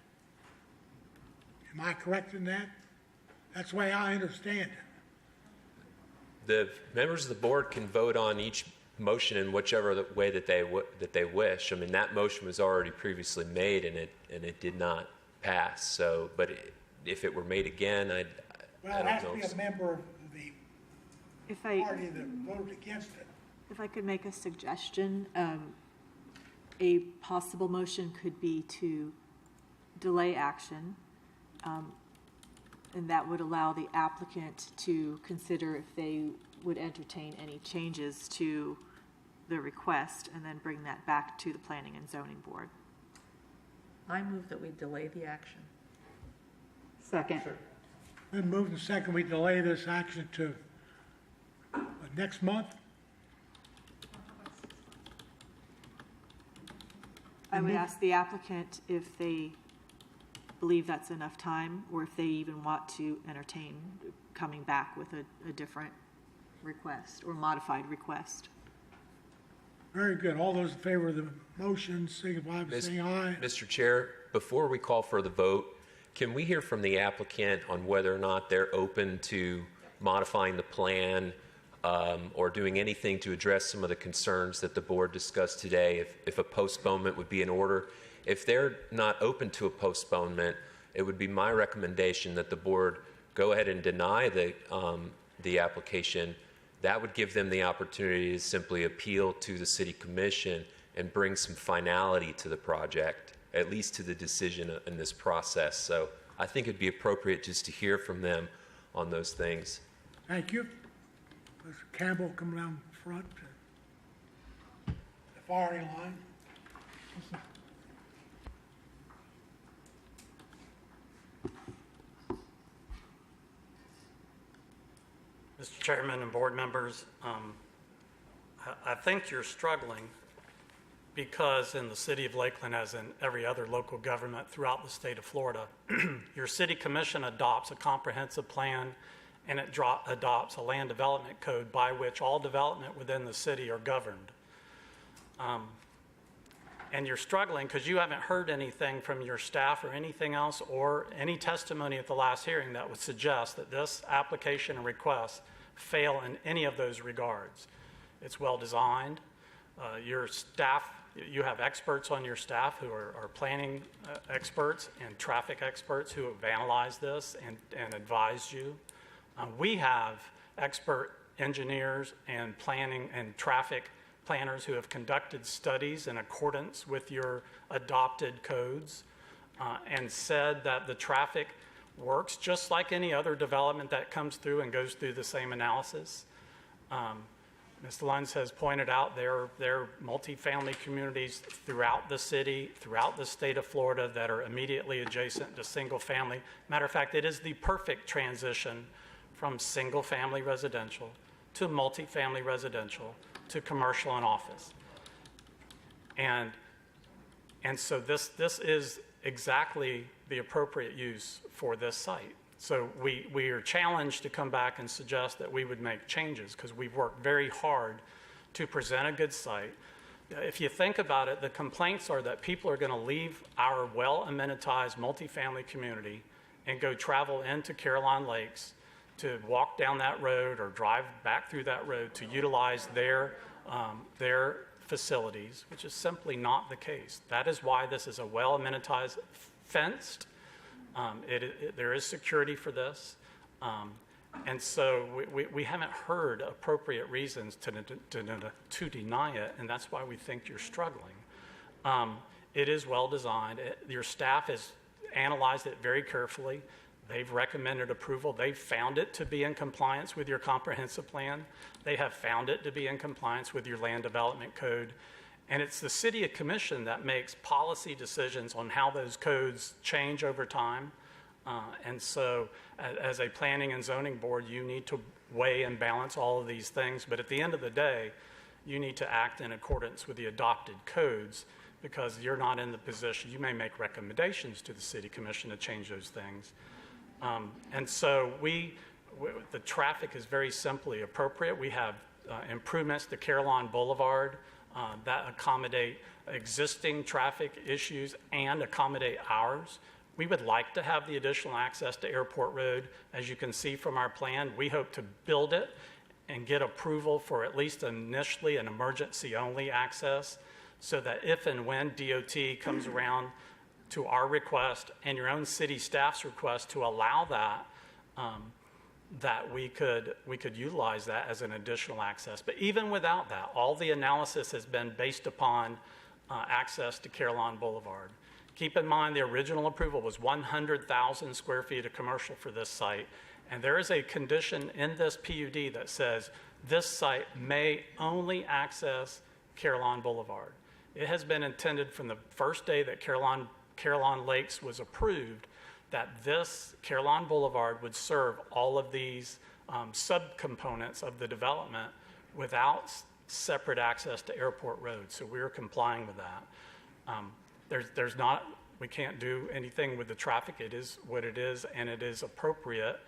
Am I correct in that? That's the way I understand it. The members of the board can vote on each motion in whichever way that they wish. I mean, that motion was already previously made and it did not pass. So, but if it were made again, I Well, don't it has know. to be a member of the party that voted against it. If I could make a suggestion, a possible motion could be to delay action And that would allow the applicant to consider if they would entertain any changes to the request and then bring that back to the Planning and Zoning Board. I move that we delay the action. Second. Then move to second, we delay this action to next month. I would ask the applicant if they believe that's enough time, or if they even want to entertain coming back with a different request or modified request. Very good. All those in favor of the motion, signify by saying aye. Mr. Chair, before we call for the vote, can we hear from the applicant on whether or not they're open to modifying the plan or doing anything to address some of the concerns that the board discussed today, if a postponement would be in order? If they're not open to a postponement, it would be my recommendation that the board go ahead and deny the application. That would give them the opportunity to simply appeal to the City Commission and bring some finality to the project, at least to the decision in this process. So I think it'd be appropriate just to hear from them on those things. Thank you. Mr. Campbell, come down front to the firing line. Mr. Chairman and board members, I think you're struggling because in the city of Lakeland, as in every other local government throughout the state of Florida, your city commission adopts a comprehensive plan and it adopts a land development code by which all development within the city are governed. And you're struggling because you haven't heard anything from your staff or anything else or any testimony at the last hearing that would suggest that this application and request fail in any of those regards. It's well designed. Your staff, you have experts on your staff who are planning experts and traffic experts who have analyzed this and advised you. We have expert engineers and planning and traffic planners who have conducted studies in accordance with your adopted codes and said that the traffic works just like any other development that comes through and goes through the same analysis. Mr. Lunds has pointed out there are multifamily communities throughout the city, throughout the state of Florida that are immediately adjacent to single family. Matter of fact, it is the perfect transition from single family residential to multifamily residential to commercial and office. And so this is exactly the appropriate use for this site. So we are challenged to come back and suggest that we would make changes because we've worked very hard to present a good site. If you think about it, the complaints are that people are going to leave our well-amenitized multifamily community and go travel into Caroline Lakes to walk down that road or drive back through that road to utilize their facilities, which is simply not the case. That is why this is a well-amenitized, fenced. There is security for this. And so we haven't heard appropriate reasons to deny it, and that's why we think you're struggling. It is well designed. Your staff has analyzed it very carefully. They've recommended approval. They've found it to be in compliance with your comprehensive plan. They have found it to be in compliance with your land development code. And it's the city commission that makes policy decisions on how those codes change over time. And so as a planning and zoning board, you need to weigh and balance all of these things. But at the end of the day, you need to act in accordance with the adopted codes because you're not in the position. You may make recommendations to the city commission to change those things. And so the traffic is very simply appropriate. We have improvements to Caroline Boulevard that accommodate existing traffic issues and accommodate ours. We would like to have the additional access to Airport Road. As you can see from our plan, we hope to build it and get approval for at least initially an emergency-only access so that if and when DOT comes around to our request and your own city staff's request to allow that, that we could utilize that as an additional access. But even without that, all the analysis has been based upon access to Caroline Boulevard. Keep in mind, the original approval was 100,000 square feet of commercial for this site, and there is a condition in this PUD that says this site may only access Caroline Boulevard. It has been intended from the first day that Caroline Lakes was approved that this Caroline Boulevard would serve all of these subcomponents of the development without separate access to Airport Road. So we're complying with that. We can't do anything with the traffic. It is what it is, and it is appropriate.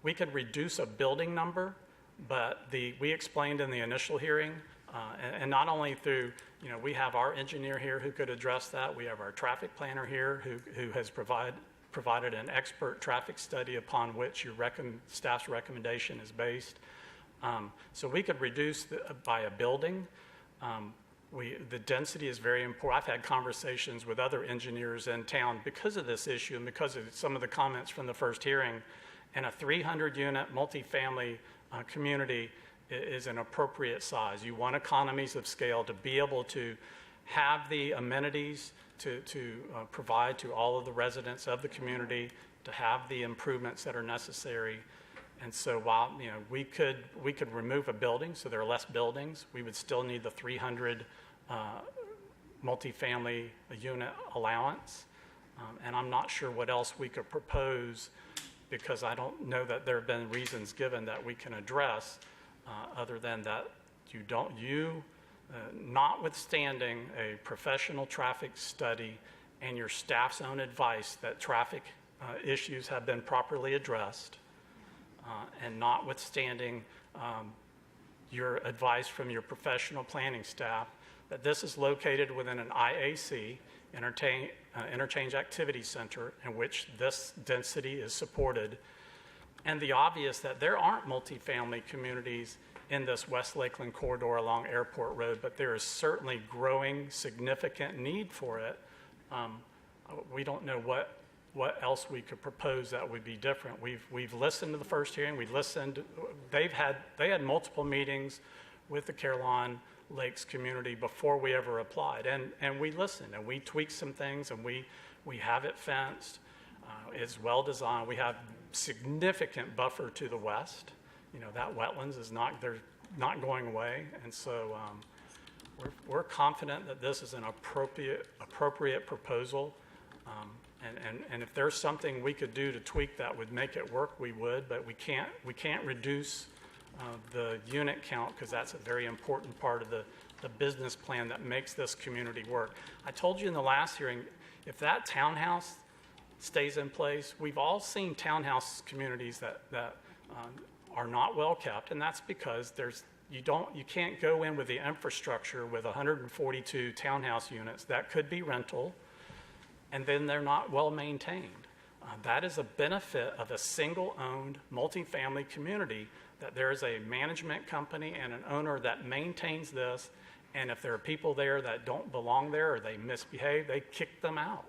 We could reduce a building number, but we explained in the initial hearing, and not only through, we have our engineer here who could address that. We have our traffic planner here who has provided an expert traffic study upon which your staff's recommendation is based. So we could reduce by a building. The density is very important. I've had conversations with other engineers in town because of this issue and because of some of the comments from the first hearing. And a 300-unit multifamily community is an appropriate size. You want economies of scale to be able to have the amenities to provide to all of the residents of the community, to have the improvements that are necessary. And so while we could remove a building, so there are less buildings, we would still need the 300 multifamily unit allowance. And I'm not sure what else we could propose, because I don't know that there have been reasons given that we can address other than that notwithstanding a professional traffic study and your staff's own advice that traffic issues have been properly addressed, and notwithstanding your advice from your professional planning staff that this is located within an IAC, Interchange Activity Center, in which this density is supported, and the obvious that there aren't multifamily communities in this West Lakeland corridor along Airport Road, but there is certainly growing significant need for it. We don't know what else we could propose that would be different. We've listened to the first hearing. They had multiple meetings with the Caroline Lakes community before we ever applied, and we listened and we tweaked some things, and we have it fenced. It's well designed. We have significant buffer to the west. That wetlands is not going away, and so we're confident that this is an appropriate proposal. And if there's something we could do to tweak that would make it work, we would, but we can't reduce the unit count, because that's a very important part of the business plan that makes this community work. I told you in the last hearing, if that townhouse stays in place, we've all seen townhouse communities that are not well kept, and that's because you can't go in with the infrastructure with 142 townhouse units that could be rental, and then they're not well maintained. That is a benefit of a single-owned multifamily community, that there is a management company and an owner that maintains this, and if there are people there that don't belong there or they misbehave, they kick them out.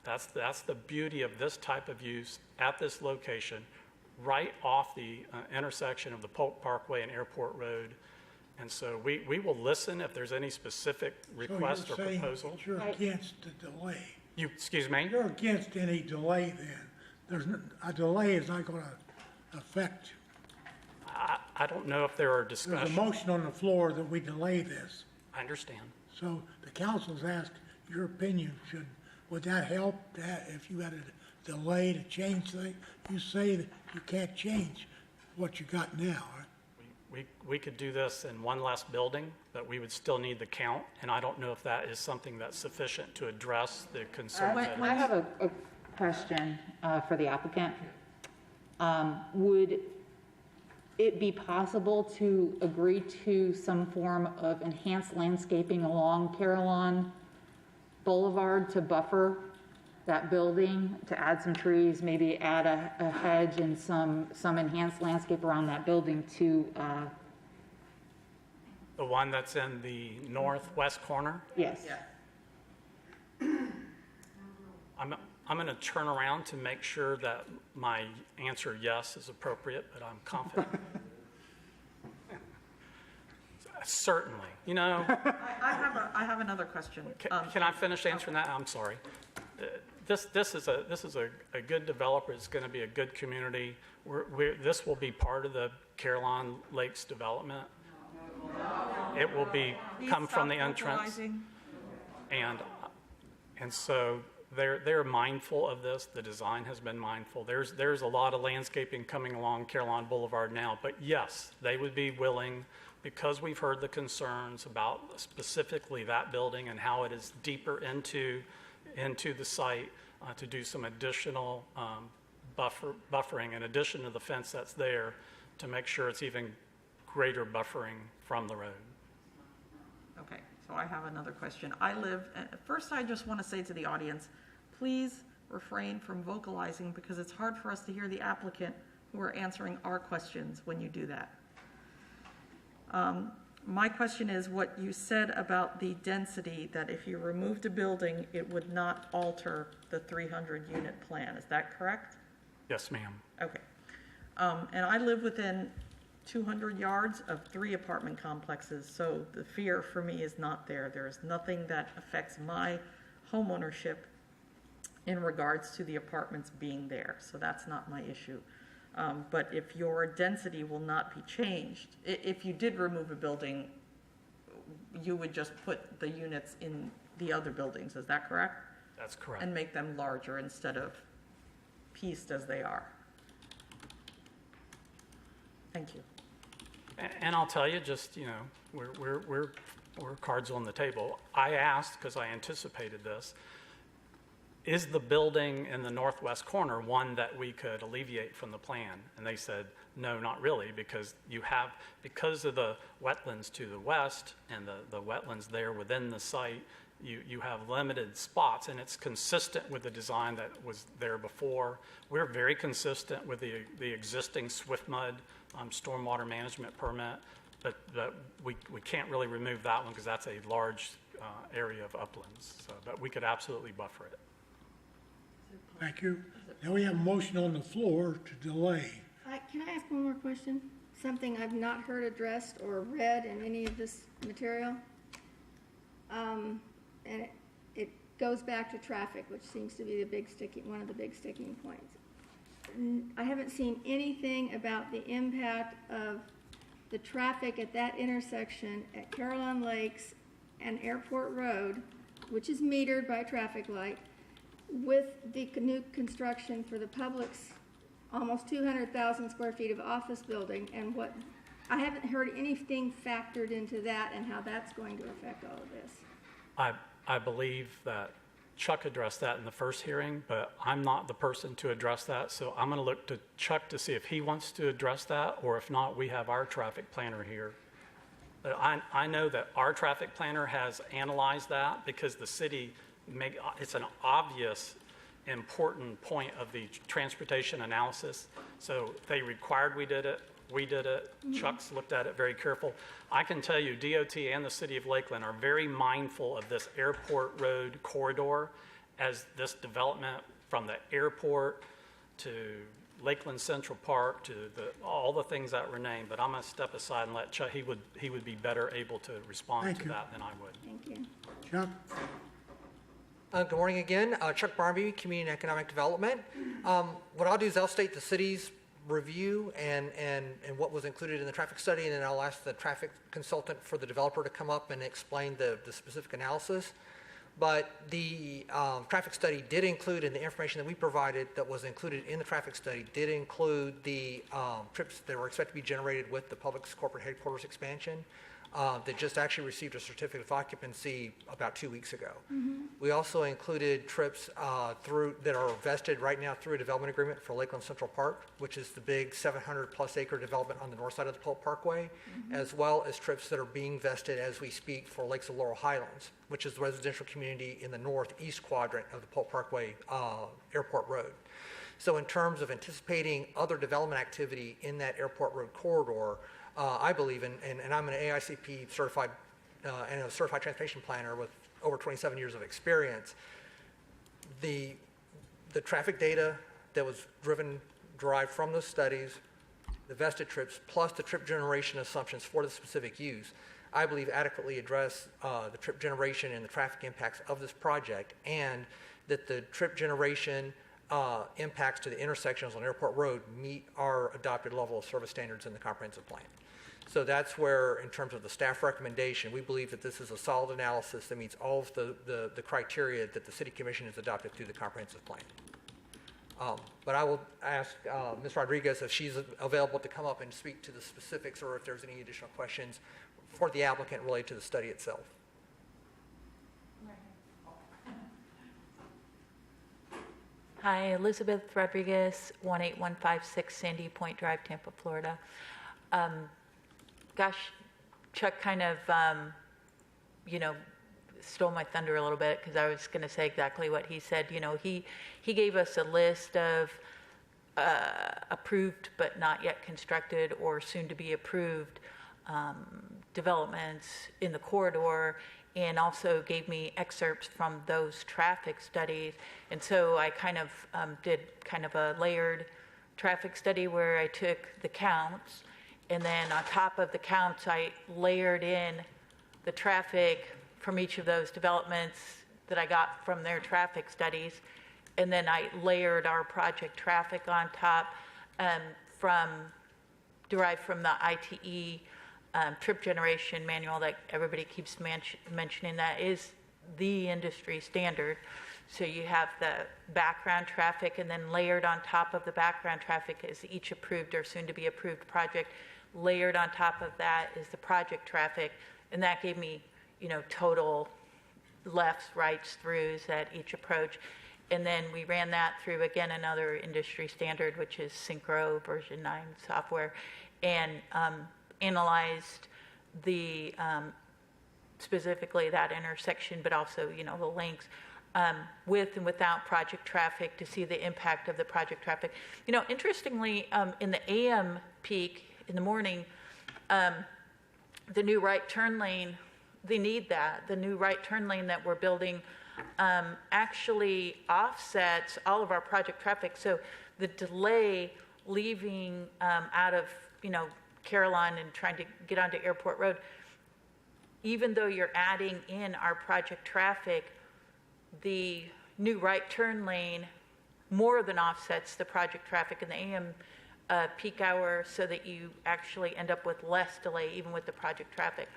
That's the beauty of this type of use at this location, right off the intersection of the Polk Parkway and Airport Road. And so we will listen if there's any specific request or proposal. You're against the delay. Excuse me? You're against any delay then. A delay is not going to affect. I don't know if there are discussions. There's a motion on the floor that we delay this. I understand. So the council's asked your opinion. Would that help if you had a delay to change things? You say that you can't change what you got now, right? We could do this in one less building, but we would still need the count, and I don't know if that is something that's sufficient to address the concerns. I have a question for the applicant. Would it be possible to agree to some form of enhanced landscaping along Caroline Boulevard to buffer that building, to add some trees, maybe add a hedge and some enhanced landscape around that building to the one that's in the northwest corner? Yes. I'm going to turn around to make sure that my answer yes is appropriate, but I'm confident. Certainly. You know, I have another question. can I finish answering that? I'm sorry. This is a good developer. It's going to be a good community. This will be part of the Caroline Lakes development. It will come from the entrance. And so they're mindful of this. The design has been mindful. There's a lot of landscaping coming along Caroline Boulevard now, but yes, they would be willing, because we've heard the concerns about specifically that building and how it is deeper into the site, to do some additional buffering in addition to the fence that's there, to make sure it's even greater buffering from the road. Okay, so I have another question. First I just want to say to the audience, please refrain from vocalizing, because it's hard for us to hear the applicant who are answering our questions when you do that. My question is what you said about the density, that if you removed a building, it would not alter the 300-unit plan. Is that correct? Yes, ma'am. Okay. And I live within 200 yards of 3 apartment complexes, so the fear for me is not there. There is nothing that affects my homeownership in regards to the apartments being there, so that's not my issue. But if your density will not be changed, if you did remove a building, you would just put the units in the other buildings, is that correct? That's correct. And make them larger instead of pieced as they are. Thank you. And I'll tell you, just, you know, we're cards on the table. I asked, because I anticipated this, is the building in the northwest corner one that we could alleviate from the plan? And they said, no, not really, because because of the wetlands to the west and the wetlands there within the site, you have limited spots, and it's consistent with the design that was there before. We're very consistent with the existing SwiftMud stormwater management permit, but we can't really remove that one because that's a large area of uplands. So, but we could absolutely buffer it. Thank you. Now we have a motion on the floor to delay. Can I ask one more question? Something I've not heard addressed or read in any of this material. And it goes back to traffic, which seems to be one of the big sticking points. I haven't seen anything about the impact of the traffic at that intersection at Caroline Lakes and Airport Road, which is metered by traffic light, with the new construction for the public's almost 200,000 square feet of office building, and I haven't heard anything factored into that and how that's going to affect all of this. I believe that Chuck addressed that in the first hearing, but I'm not the person to address that, so I'm going to look to Chuck to see if he wants to address that, or if not, we have our traffic planner here. But I know that our traffic planner has analyzed that, because the city it's an obvious important point of the transportation analysis. So they required we did it. Chuck's looked at it very careful. I can tell you DOT and the city of Lakeland are very mindful of this airport road corridor, as this development from the airport to Lakeland Central Park to all the things that were named. But I'm going to step aside and let Chuck, he would be better able to respond to that than I would. Thank you. Chuck? Good morning again. Chuck Barnby, Community and Economic Development. What I'll do is I'll state the city's review and what was included in the traffic study, and then I'll ask the traffic consultant for the developer to come up and explain the specific analysis. But the traffic study did include, in the information that we provided that was included in the traffic study, did include the trips that were expected to be generated with the public's corporate headquarters expansion. That just actually received a certificate of occupancy about 2 weeks ago. Mm-hmm. We also included trips that are vested right now through a development agreement for Lakeland Central Park, which is the big 700+ acre development on the north side of the Polk Parkway, as well as trips that are being vested as we speak for Lakes of Laurel Highlands, which is the residential community in the northeast quadrant of the Polk Parkway Airport Road. So in terms of anticipating other development activity in that Airport Road corridor, I believe, and I'm an AICP certified and a certified transportation planner with over 27 years of experience, the traffic data that was derived from those studies, the vested trips, plus the trip generation assumptions for the specific use, I believe, adequately address the trip generation and the traffic impacts of this project, and that the trip generation impacts to the intersections on Airport Road meet our adopted level of service standards in the comprehensive plan. So that's where, in terms of the staff recommendation, we believe that this is a solid analysis that meets all of the criteria that the City Commission has adopted through the comprehensive plan. But I will ask Ms. Rodriguez if she's available to come up and speak to the specifics, or if there's any additional questions for the applicant related to the study itself. Hi, Elizabeth Rodriguez, 18156 Sandy Point Drive, Tampa, Florida. Gosh, Chuck kind of, stole my thunder a little bit, because I was going to say exactly what he said. He gave us a list of approved but not yet constructed or soon to be approved developments in the corridor, and also gave me excerpts from those traffic studies. And so I kind of did kind of a layered traffic study where I took the counts, and then on top of the counts, I layered in the traffic from each of those developments that I got from their traffic studies. And then I layered our project traffic on top derived from the ITE trip generation manual that everybody keeps mentioning. That is the industry standard. So you have the background traffic, and then layered on top of the background traffic is each approved or soon to be approved project. Layered on top of that is the project traffic, and that gave me, total lefts, rights, throughs at each approach. And then we ran that through, again, another industry standard, which is Synchro version 9 software, and analyzed the specifically that intersection, but also, the links with and without project traffic to see the impact of the project traffic. Interestingly, in the AM peak in the morning, the new right turn lane, they need that. The new right turn lane that we're building actually offsets all of our project traffic. So the delay leaving out of, Caroline and trying to get onto Airport Road, even though you're adding in our project traffic, the new right turn lane more than offsets the project traffic in the AM peak hour, so that you actually end up with less delay even with the project traffic.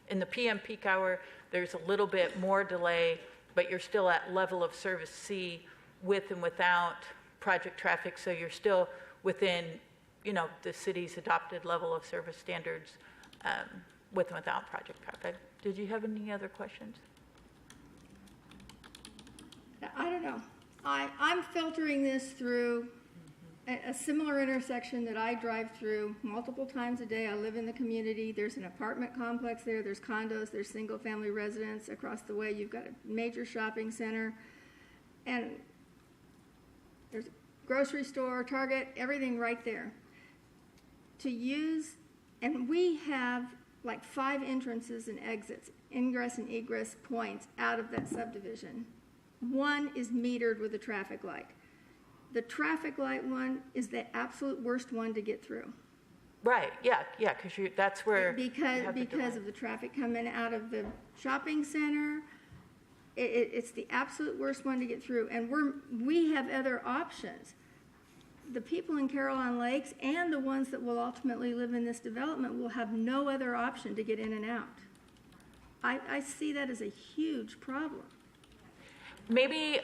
In the PM peak hour, there's a little bit more delay, but you're still at level of service C with and without project traffic, so you're still within, the city's adopted level of service standards with and without project traffic. Did you have any other questions? I don't know. I'm filtering this through a similar intersection that I drive through multiple times a day. I live in the community. There's an apartment complex there. There's condos. There's single-family residents. Across the way, you've got a major shopping center. And there's a grocery store, Target, everything right there. To use, and we have like 5 entrances and exits, ingress and egress points out of that subdivision. One is metered with a traffic light. The traffic light one is the absolute worst one to get through. Right, yeah, because that's where because of the traffic coming out of the shopping center. It's the absolute worst one to get through, and we have other options. The people in Caroline Lakes and the ones that will ultimately live in this development will have no other option to get in and out. I see that as a huge problem. Maybe,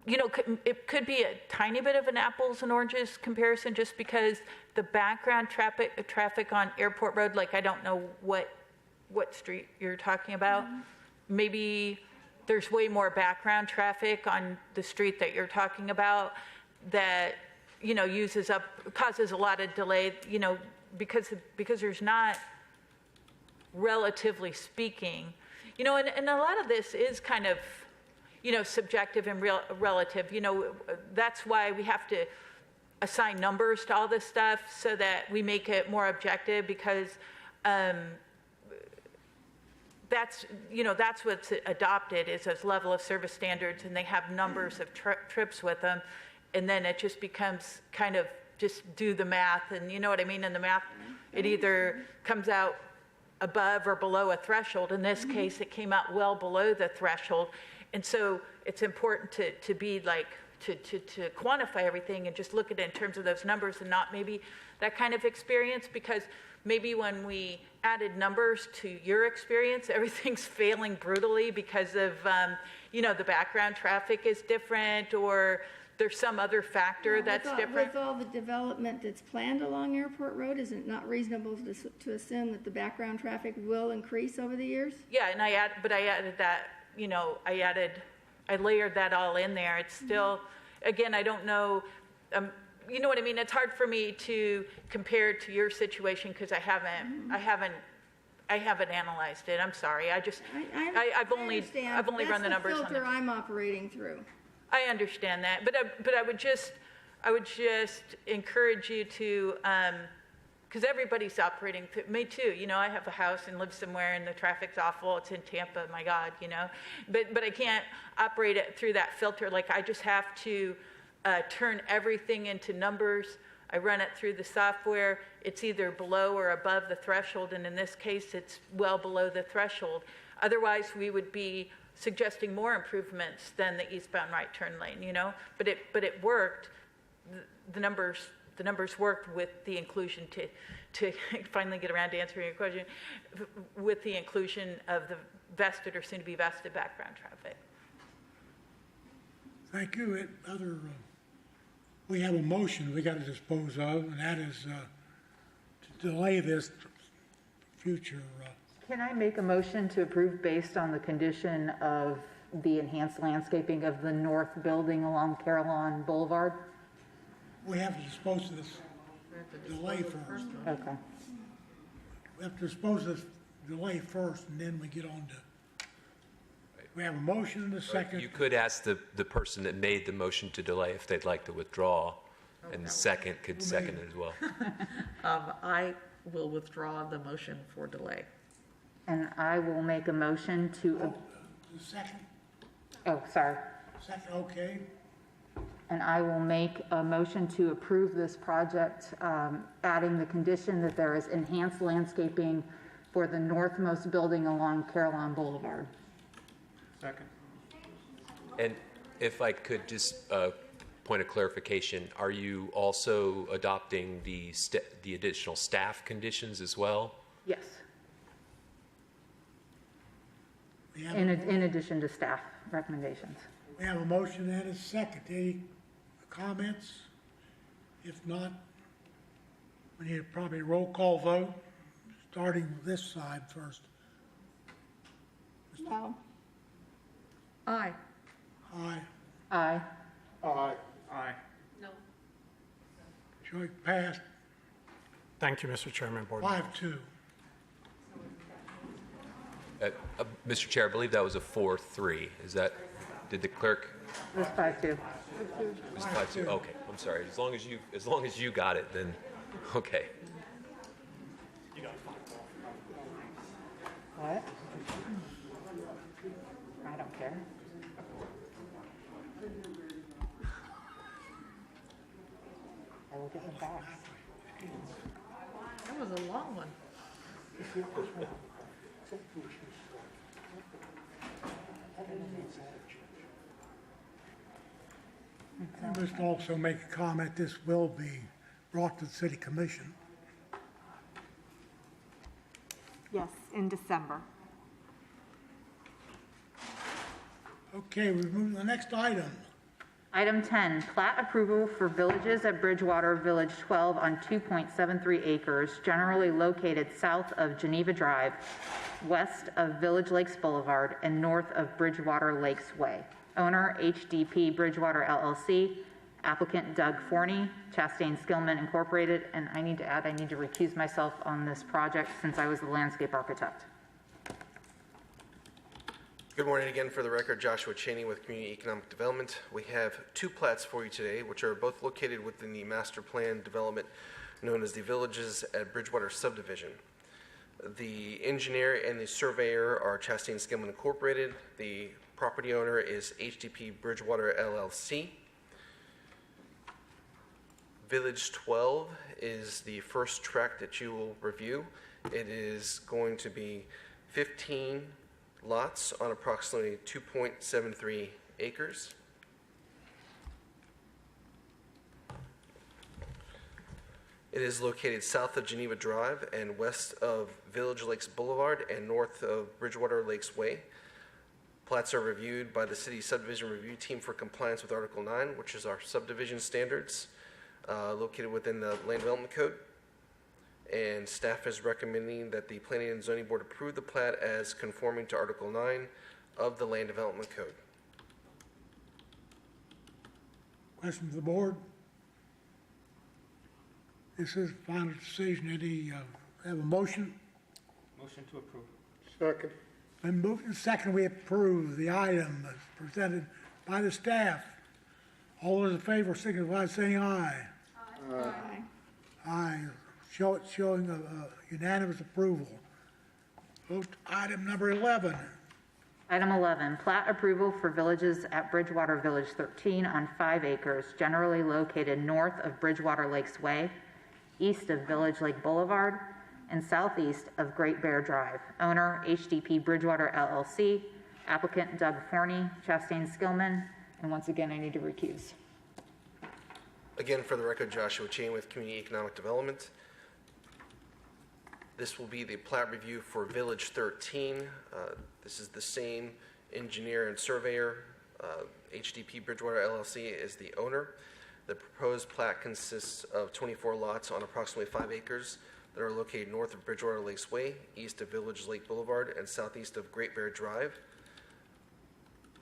it could be a tiny bit of an apples and oranges comparison, just because the background traffic on Airport Road, like I don't know what street you're talking about. Mm-hmm. Maybe there's way more background traffic on the street that you're talking about that, causes a lot of delay, because there's not, relatively speaking, and a lot of this is kind of, subjective and relative. That's why we have to assign numbers to all this stuff so that we make it more objective, because that's what's adopted is those level of service standards, and they have numbers of trips with them, and then it just becomes kind of just do the math, and you know what I mean? In the math, it either comes out above or below a threshold. In this case, it came out well below the threshold. And so it's important to be like, to quantify everything and just look at it in terms of those numbers and not maybe that kind of experience, because maybe when we added numbers to your experience, everything's failing brutally because of, the background traffic is different, or there's some other factor that's different. With all the development that's planned along Airport Road, is it not reasonable to assume that the background traffic will increase over the years? Yeah, and I added that, I layered that all in there. It's still, again, I don't know, you know what I mean? It's hard for me to compare to your situation because I haven't analyzed it. I'm sorry. I've only run the numbers on That's the filter I'm operating through. I understand that, but I would just encourage you to, because everybody's operating, me too, I have a house and live somewhere and the traffic's awful, it's in Tampa, my God, but I can't operate it through that filter. Like, I just have to turn everything into numbers. I run it through the software, it's either below or above the threshold, and in this case, it's well below the threshold. Otherwise, we would be suggesting more improvements than the eastbound right turn lane, but it worked. The numbers worked with the inclusion to finally get around to answering your question, with the inclusion of the vested or soon to be vested background traffic. Thank you. We have a motion we got to dispose of, and that is to delay this future. Can I make a motion to approve based on the condition of the enhanced landscaping of the north building along Carillon Boulevard? We have to dispose of this delay first. Okay. We have to dispose of this delay first, and then we get on to. We have a motion and a second. You could ask the person that made the motion to delay if they'd like to withdraw, and the second could second it as well. I will withdraw the motion for delay. And I will make a motion to. The second. Oh, sorry. Second, okay. And I will make a motion to approve this project, adding the condition that there is enhanced landscaping for the northmost building along Carillon Boulevard. Second. And if I could just point of clarification, are you also adopting the additional staff conditions as well? Yes. In addition to staff recommendations. We have a motion and a second. Any comments? If not, we need probably a roll call vote, starting with this side first. No. Aye. Aye. Aye. Aye. Aye. No. Joint passed Thank you, Mr. Chairman, Board. 5-2. Mr. Chair, I believe that was a 4-3. Is that, did the clerk? It was 5-2. It was 5-2. Okay, I'm sorry. As long as you got it, then okay. What? I don't care. I will get them back. That was a long one. I must also make a comment, this will be brought to the city commission. Yes, in December. Okay, we move to the next item. Item 10, plat approval for Villages at Bridgewater Village 12 on 2.73 acres, generally located south of Geneva Drive, west of Village Lakes Boulevard, and north of Bridgewater Lakes Way. Owner, HDP Bridgewater LLC. Applicant, Doug Forney, Chastain Skillman Incorporated. And I need to add, I need to recuse myself on this project since I was the landscape architect. Good morning again. For the record, Joshua Cheney with Community Economic Development. We have two plats for you today, which are both located within the master plan development known as the Villages at Bridgewater subdivision. The engineer and the surveyor are Chastain Skillman Incorporated. The property owner is HDP Bridgewater LLC. Village 12 is the first tract that you will review. It is going to be 15 lots on approximately 2.73 acres. It is located south of Geneva Drive and west of Village Lakes Boulevard and north of Bridgewater Lakes Way. Plats are reviewed by the city subdivision review team for compliance with Article 9, which is our subdivision standards, located within the Land Development Code. And staff is recommending that the Planning and Zoning Board approve the plat as conforming to Article 9 of the Land Development Code. Question from the board? This is the final decision. Any, have a motion? Motion to approve. Second. Been moved and second, we approve the item as presented by the staff. All those in favor signify by saying aye. Aye. Aye. Showing a unanimous approval. Vote item number 11. Item 11, plat approval for villages at Bridgewater Village 13 on 5 acres, generally located north of Bridgewater Lakes Way, east of Village Lake Boulevard, and southeast of Great Bear Drive. Owner, HDP Bridgewater LLC. Applicant, Doug Forney, Chastain Skillman. And once again, I need to recuse. Again, for the record, Joshua Chain with Community Economic Development. This will be the plat review for Village 13. This is the same engineer and surveyor. HDP Bridgewater LLC is the owner. The proposed plat consists of 24 lots on approximately 5 acres that are located north of Bridgewater Lakes Way, east of Village Lake Boulevard, and southeast of Great Bear Drive.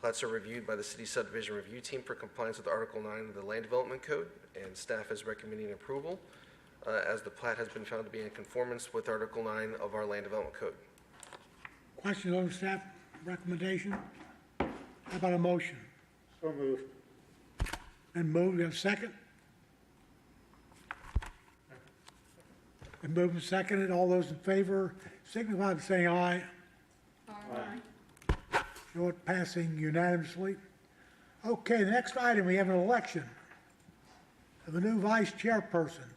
Plats are reviewed by the City Subdivision Review Team for compliance with Article 9 of the Land Development Code, and staff is recommending approval as the plat has been found to be in conformance with Article 9 of our Land Development Code. Questions on staff recommendation? How about a motion? So moved. Been moved, we have a second? Been moved and seconded. All those in favor signify by saying aye. Aye. Show it passing unanimously. Okay, the next item, we have an election of a new vice chairperson.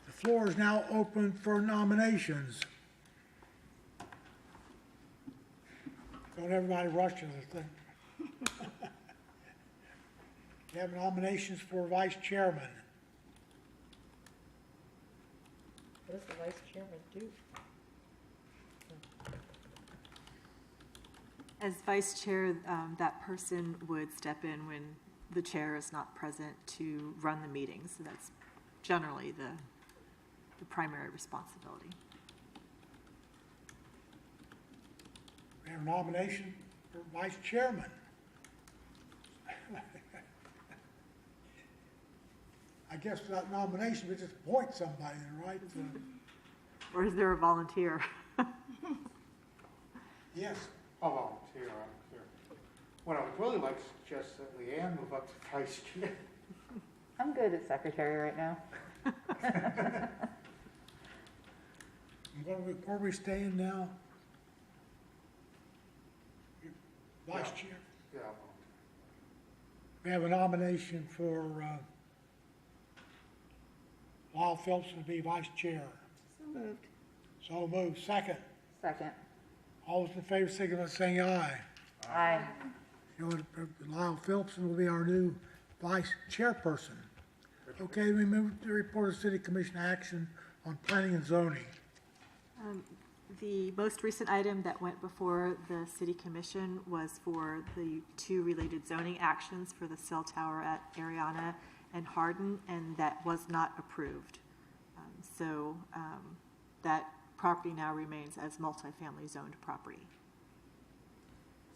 The floor is now open for nominations. Don't everybody rush to the thing. You have nominations for vice chairman. What does the vice chairman do? As vice chair, that person would step in when the chair is not present to run the meeting. So that's generally the primary responsibility. We have a nomination for vice chairman. I guess without nomination, we just appoint somebody, right? Or is there a volunteer? Yes. I'll volunteer, I don't care. What I would really like to suggest that Leanne move up to vice chair. I'm good at secretary right now. Where are we staying now? Vice chair. Yeah. We have a nomination for Lyle Phelps to be vice chair. So moved. So moved. Second. Second. All those in favor signify by saying aye. Aye. Lyle Phelps will be our new vice chairperson. Okay, we move to the report of city commission action on planning and zoning. The most recent item that went before the city commission was for the 2 related zoning actions for the cell tower at Ariana and Hardin, and that was not approved. So that property now remains as multifamily zoned property.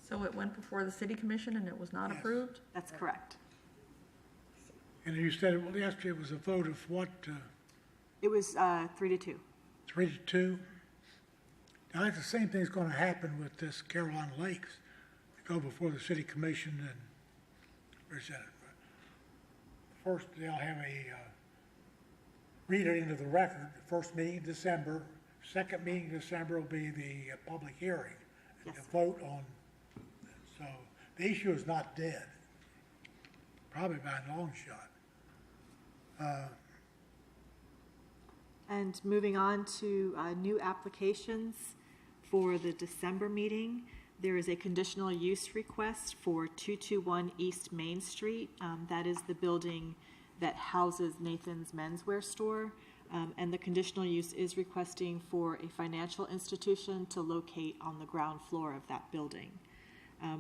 So it went before the city commission and it was not Yes. approved? That's correct. And you said, well, yesterday it was a vote of what, It was 3-2. 3-2? Now, that's the same thing's gonna happen with this Carolina Lakes. Go before the city commission and present it. First, they'll have a, read it into the record. The first meeting in December, second meeting in December will be the public hearing. And the vote on, so the issue is not dead. Probably by a long shot. And moving on to new applications for the December meeting, there is a conditional use request for 221 East Main Street. That is the building that houses Nathan's Menswear store. And the conditional use is requesting for a financial institution to locate on the ground floor of that building.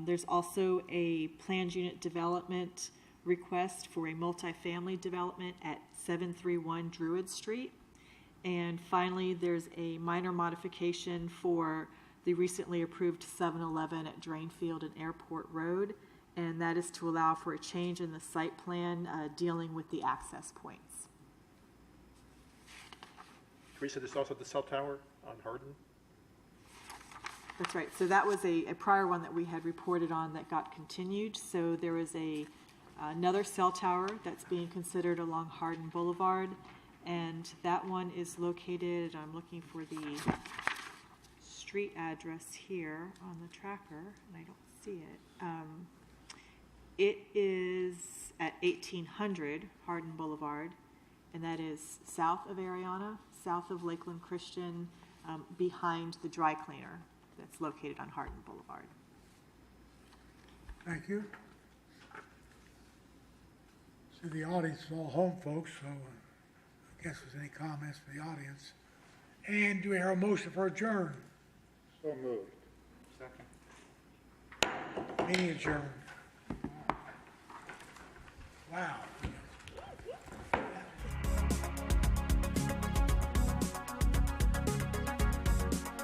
There's also a planned unit development request for a multifamily development at 731 Druid Street. And finally, there's a minor modification for the recently approved 7-Eleven at Drainfield and Airport Road, and that is to allow for a change in the site plan dealing with the access points. Teresa, there's also the cell tower on Hardin. That's right. So that was a prior one that we had reported on that got continued. So there is another cell tower that's being considered along Hardin Boulevard, and that one is located, I'm looking for the street address here on the tracker, and I don't see it. It is at 1800 Hardin Boulevard, and that is south of Ariana, south of Lakeland Christian, behind the dry cleaner that's located on Hardin Boulevard. Thank you. So the audience is all home, folks, so I guess if there's any comments from the audience. And do we hear a motion for adjourn? So moved. Second. Meeting adjourned. Wow.